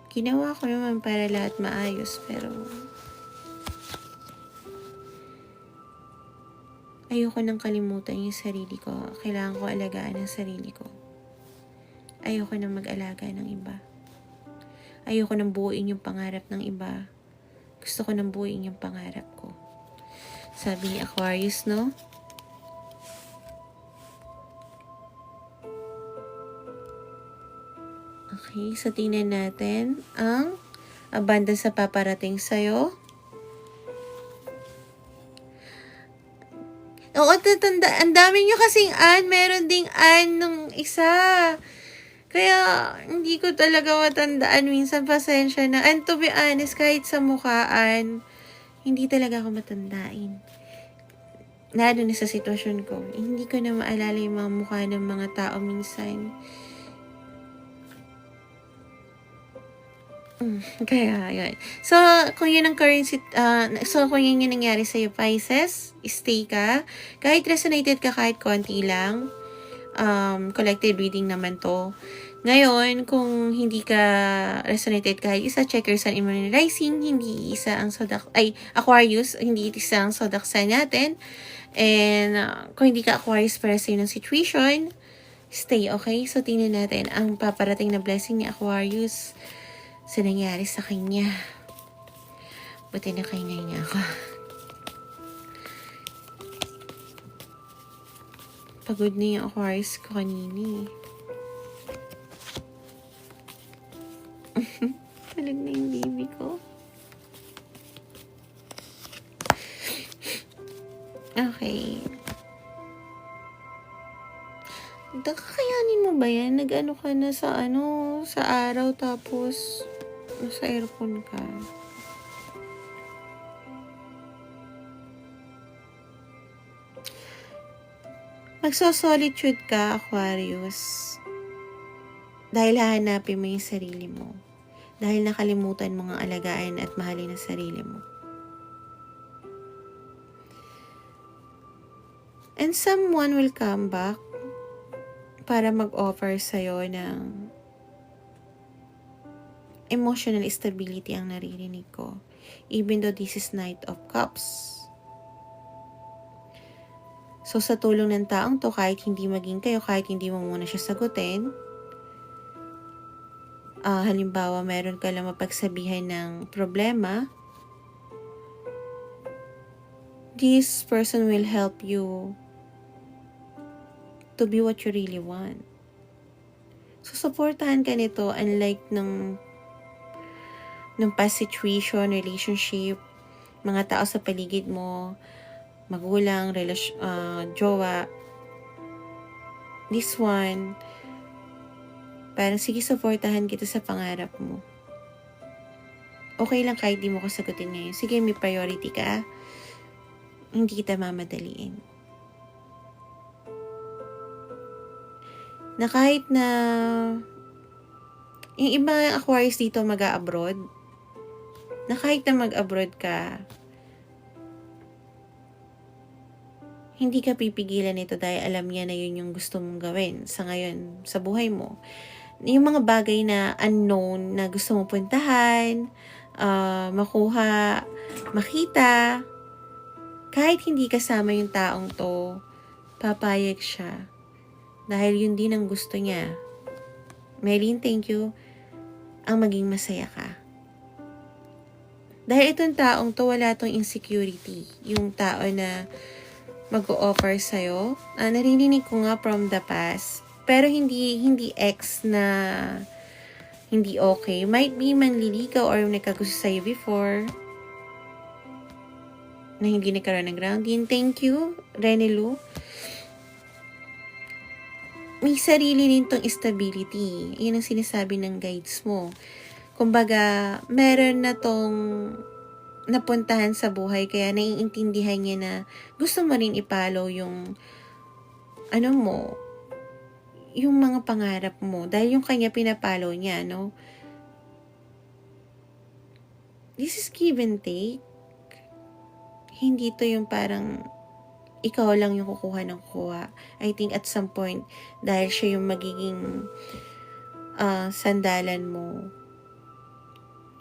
[SPEAKER 1] Ginawa ko naman para lahat maayos, pero ayoko nang kalimutan yung sarili ko. Kailangan ko alagaan ang sarili ko. Ayoko nang mag-alaga ng iba. Ayoko nang buuin yung pangarap ng iba. Gusto ko nang buuin yung pangarap ko. Sabi ni Aquarius, no? Okay, so tingnan natin ang abundance sa paparating sa'yo. Oo, ang dami nyo kasing meron ding nung isa. Kaya, hindi ko talaga matandaan. Minsan, pasensya na. And to be honest, kahit sa mukhaan, hindi talaga ako matandain. Lalo na sa sitwasyon ko. Hindi ko na maalala yung mga mukha ng mga tao minsan. Kaya, yun. So, kung yun ang kung yun yung nangyari sa'yo, Pisces, stay ka. Kahit resonated ka, kahit konti lang, collective reading naman to. Ngayon, kung hindi ka resonated kahit isa, check your sun, moon, and rising, hindi isa ang Aquarius, hindi isa ang zodiac sign natin. And, kung hindi ka Aquarius para sa'yo ng situation, stay, okay? So, tingnan natin ang paparating na blessing ni Aquarius sa nangyari sa kanya. Buti na kanya niya ako. Pagod na yung Aquarius ko kanini. Talag na yung baby ko. Okay. Kakayanin mo ba yan? Nag-ano ka na sa araw tapos nasa aircon ka. Magso-solitude ka, Aquarius. Dahil hahanapin mo yung sarili mo. Dahil nakalimutan mo ang alagaan at mahalin ang sarili mo. And someone will come back para mag-offer sa'yo ng emotional stability ang naririnig ko. Even though this is Knight of Cups. So, sa tulong ng taong to, kahit hindi maging kayo, kahit hindi mo muna siya sagutin, halimbawa, meron ka lang mapagsabihan ng problema, this person will help you to be what you really want. So, supportahan ka nito, unlike ng past situation, relationship, mga tao sa paligid mo, magulang, jowa. This one, parang sige, supportahan kita sa pangarap mo. Okay lang kahit di mo ko sagutin ngayon. Sige, may priority ka. Hindi kita mamadaliin. Na kahit na yung iba Aquarius dito mag-a-abroad, na kahit na mag-abroad ka, hindi ka pipigilan nito dahil alam niya na yun yung gusto mong gawin sa ngayon, sa buhay mo. Yung mga bagay na unknown na gusto mong puntahan, makuha, makita, kahit hindi kasama yung taong to, papayag siya. Dahil yun din ang gusto niya. Maylene, thank you. Ang maging masaya ka. Dahil itong taong to, wala tong insecurity. Yung tao na mag-o-offer sa'yo. Naririnig ko nga from the past. Pero hindi ex na hindi okay. Might be manliligaw or nagkagusto sa'yo before. Na hindi nagkaroon ng grounding. Thank you, Renelu. May sarili rin tong stability. Yan ang sinasabi ng guides mo. Kumbaga, meron na tong napuntahan sa buhay, kaya naiintindihan niya na gusto mo rin i-follow yung yung mga pangarap mo. Dahil yung kanya pinapollow niya, no? This is give and take. Hindi to yung parang ikaw lang yung kukuha ng kuha. I think at some point, dahil siya yung magiging sandalan mo,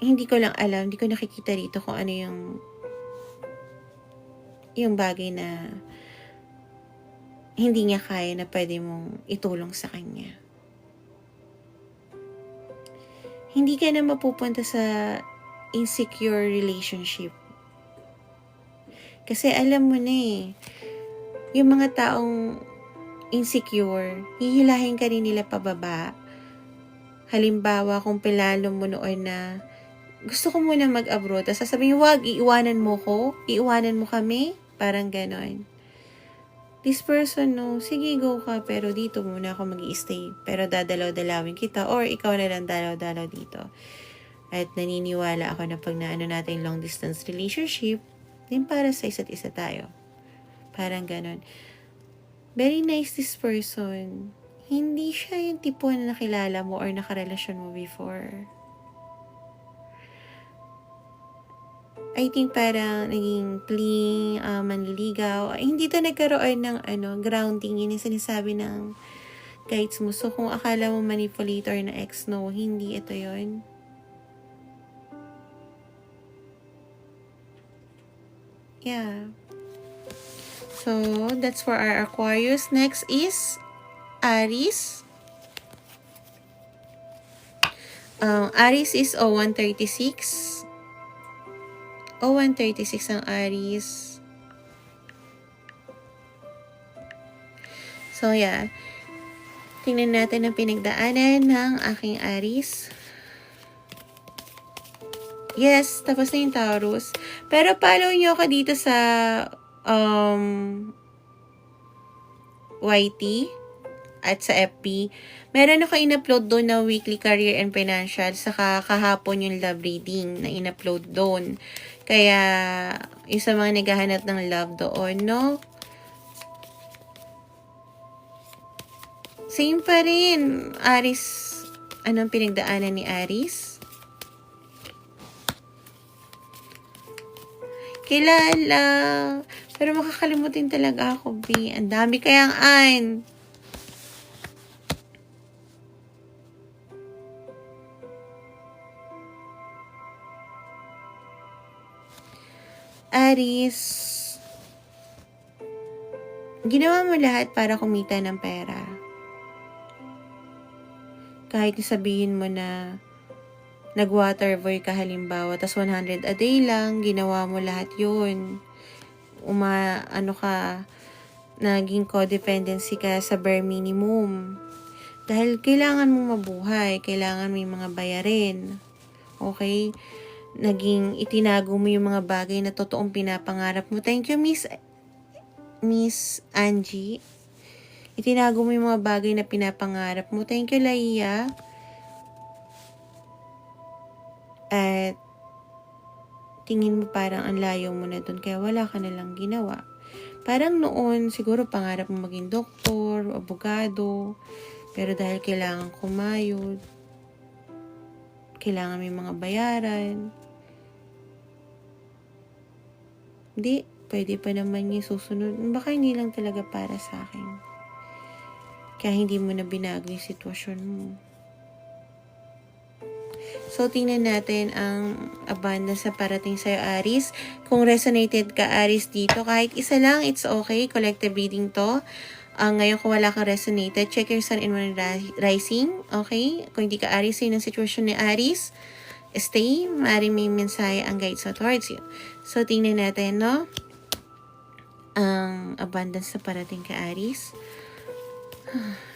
[SPEAKER 1] hindi ko lang alam, hindi ko nakikita rito kung ano yung bagay na hindi niya kaya na pwede mong itulong sa kanya. Hindi ka na mapupunta sa insecure relationship. Kasi alam mo na yung mga taong insecure, hihilahin ka rin nila pababa. Halimbawa, kung pilalo mo noon na gusto ko muna mag-abroad, tapos sasabihin, wag, iiwanan mo ko, iiwanan mo kami, parang ganon. This person, no, sige, go ka, pero dito muna ako mag-i-stay, pero dadalaw-dalawin kita, or ikaw na lang dalaw-dalaw dito. At naniniwala ako na pag naano natin long distance relationship, din para sa isa't isa tayo. Parang ganon. Very nice this person. Hindi siya yung tipo na nakilala mo or nakarelasyon mo before. I think parang naging cling, manliligaw. Hindi to nagkaroon ng grounding. Yun yung sinasabi ng guides mo. So kung akala mo manipulator na ex, no, hindi ito yun. Yeah. So that's for our Aquarius. Next is Aries. Aries is 0136. 0136 ang Aries. So, yeah. Tingnan natin ang pinagdaanan ng aking Aries. Yes, tapos na yung Taurus. Pero follow nyo ako dito sa YT at sa FB. Meron ako in-upload doon na weekly career and financial. Saka kahapon yung love reading na in-upload doon. Kaya, yung sa mga naghahanap ng love doon, no? Same pa rin. Aries, anong pinagdaanan ni Aries? Kilala. Pero makakalimutin talaga ako, B. Ang dami kayang an. Aries, ginawa mo lahat para kumita ng pera. Kahit sabihin mo na nag-water boy ka halimbawa, tas 100 a day lang, ginawa mo lahat yun. Naging codependency ka sa bare minimum. Dahil kailangan mo mabuhay, kailangan may mga bayarin. Okay? Naging itinago mo yung mga bagay na totoong pinapangarap mo. Thank you, Miss Angie. Itinago mo yung mga bagay na pinapangarap mo. Thank you, Laia. At tingin mo parang ang layo mo na dun, kaya wala ka na lang ginawa. Parang noon, siguro pangarap mo maging doktor, abogado, pero dahil kailangan kumayod, kailangan may mga bayaran, hindi, pwede pa naman yung susunod. Baka hindi lang talaga para sa akin. Kaya hindi mo na binago yung sitwasyon mo. So, tingnan natin ang abundance sa parating sa'yo, Aries. Kung resonated ka, Aries, dito, kahit isa lang, it's okay. Collective reading to. Ngayon, kung wala kang resonated, check your sun and moon rising. Okay? Kung hindi ka Aries, yun ang sitwasyon ni Aries. Stay. Maaaring may mensahe ang guides towards you. So, tingnan natin, no? Ang abundance sa parating ka, Aries.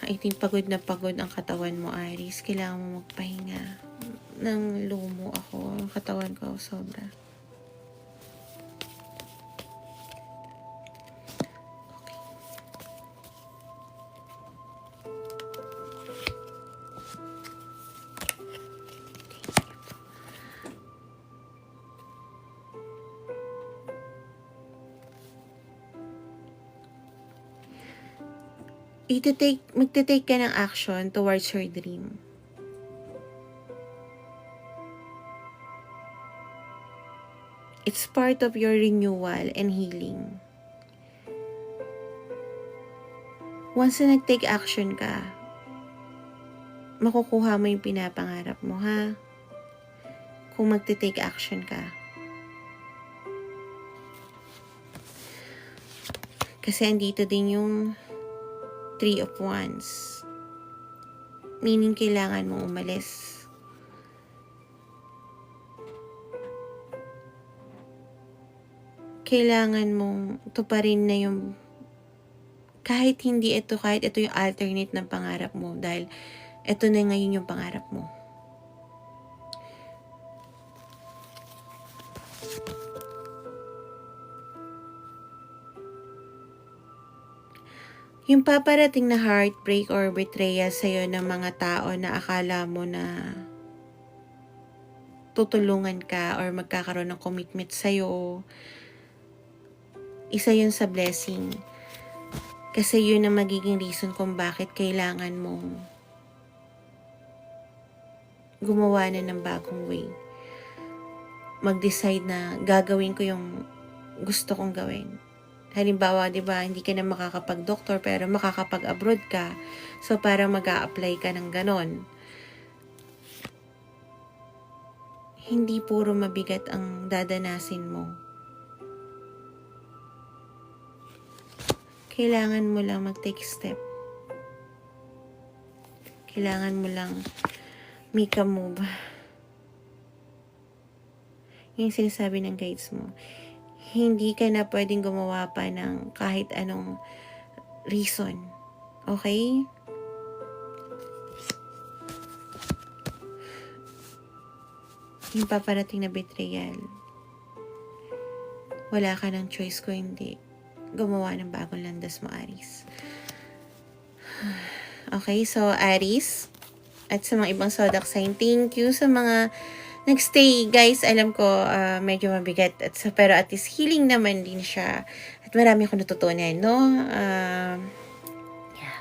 [SPEAKER 1] I think pagod na pagod ang katawan mo, Aries. Kailangan mo magpahinga. Nang lumo ako. Ang katawan ko sobra. magte-take ka ng action towards your dream. It's part of your renewal and healing. Once na nag-take action ka, makukuha mo yung pinapangarap mo, ha? Kung magte-take action ka. Kasi andito din yung 3 of Wands. Meaning, kailangan mong umalis. Kailangan mong tuparin na yung kahit ito yung alternate ng pangarap mo dahil ito na ngayon yung pangarap mo. Yung paparating na heartbreak or betrayal sa'yo ng mga tao na akala mo na tutulungan ka or magkakaroon ng commitment sa'yo, isa yun sa blessing. Kasi yun ang magiging reason kung bakit kailangan mong gumawa na ng bagong way. Mag-decide na gagawin ko yung gusto kong gawin. Halimbawa, di ba, hindi ka na makakapag-doktor pero makakapag-abroad ka. So, parang mag-a-apply ka ng ganon. Hindi puro mabigat ang dadanasin mo. Kailangan mo lang mag-take step. Kailangan mo lang make a move. Yung sinasabi ng guides mo. Hindi ka na pwedeng gumawa pa ng kahit anong reason. Okay? Yung paparating na betrayal. Wala ka ng choice ko hindi gumawa ng bagong landas mo, Aries. Okay, so Aries, at sa mga ibang zodiac sign, thank you sa mga nagstay. Guys, alam ko medyo mabigat, pero at least healing naman din siya. At marami akong natutunan, no? Yeah.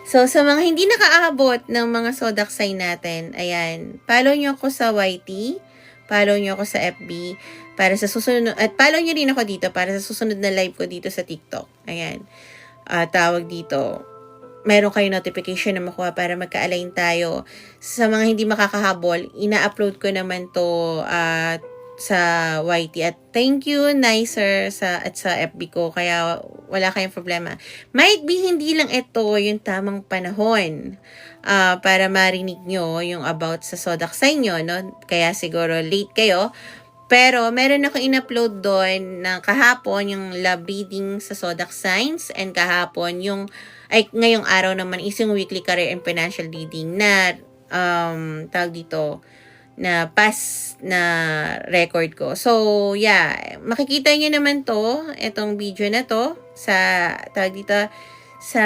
[SPEAKER 1] So, sa mga hindi nakaabot ng mga zodiac sign natin, ayan, follow nyo ako sa YT, follow nyo ako sa FB, para sa susunod, at follow nyo rin ako dito para sa susunod na live ko dito sa TikTok. Ayan. Tawag dito. Meron kayo notification na makuha para magka-align tayo. Sa mga hindi makakahabol, ina-upload ko naman to sa YT. At thank you, Nicer, at sa FB ko. Kaya wala kayong problema. Might be hindi lang ito yung tamang panahon para marinig nyo yung about sa zodiac sign nyo, no? Kaya siguro late kayo. Pero, meron ako in-upload doon na kahapon yung love reading sa zodiac signs and kahapon ngayong araw naman is yung weekly career and financial reading na, tawag dito, na past na record ko. So, yeah, makikita nyo naman to, itong video na to, sa, tawag dito, sa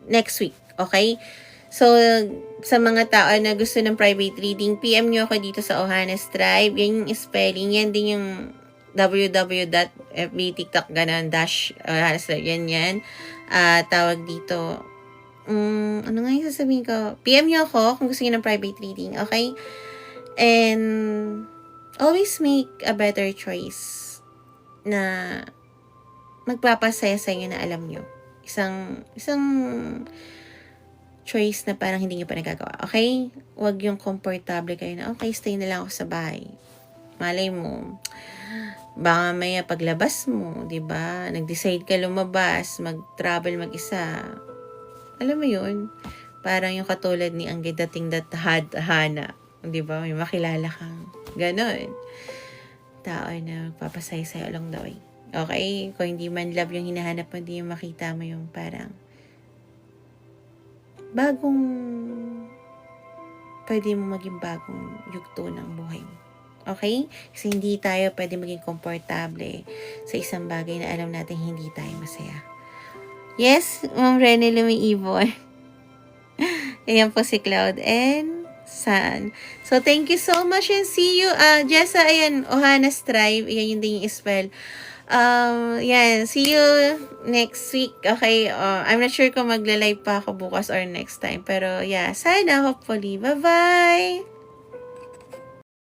[SPEAKER 1] next week, okay? So, sa mga tao na gusto ng private reading, PM nyo ako dito sa Ohanas Tribe. Yan yung spelling. Yan din yung www.fb.tiktok _Ohanas Tribe. Yan. Tawag dito. Ano nga yung sasabihin ko? PM nyo ako kung gusto nyo ng private reading. Okay? And always make a better choice na magpapasaya sa inyo na alam nyo. Isang choice na parang hindi nyo pa nagagawa. Okay? Huwag yung komportable kayo na, okay, stay na lang ako sa bahay. Malay mo, baka maya paglabas mo, diba? Nag-decide ka lumabas, mag-travel mag-isa. Alam mo yun? Parang yung katulad ni ang dating hana. Diba? May makilala kang ganon. Tao na magpapasaya sa'yo along the way. Okay? Kung hindi man love yung hinahanap mo, hindi yung makita mo yung parang pwede mo maging bagong yugto ng buhay mo. Okay? Kasi hindi tayo pwede maging komportable sa isang bagay na alam natin hindi tayo masaya. Yes, Ma'am Rene Lumiibon. Ayan po si Cloud and Sun. So, thank you so much and see you. Jessa, ayan, Ohanas Tribe. Ayan yun din yung spell. Yan. See you next week. Okay? I'm not sure kung magla-live pa ako bukas or next time. Pero, yeah. Sana, hopefully. Bye-bye!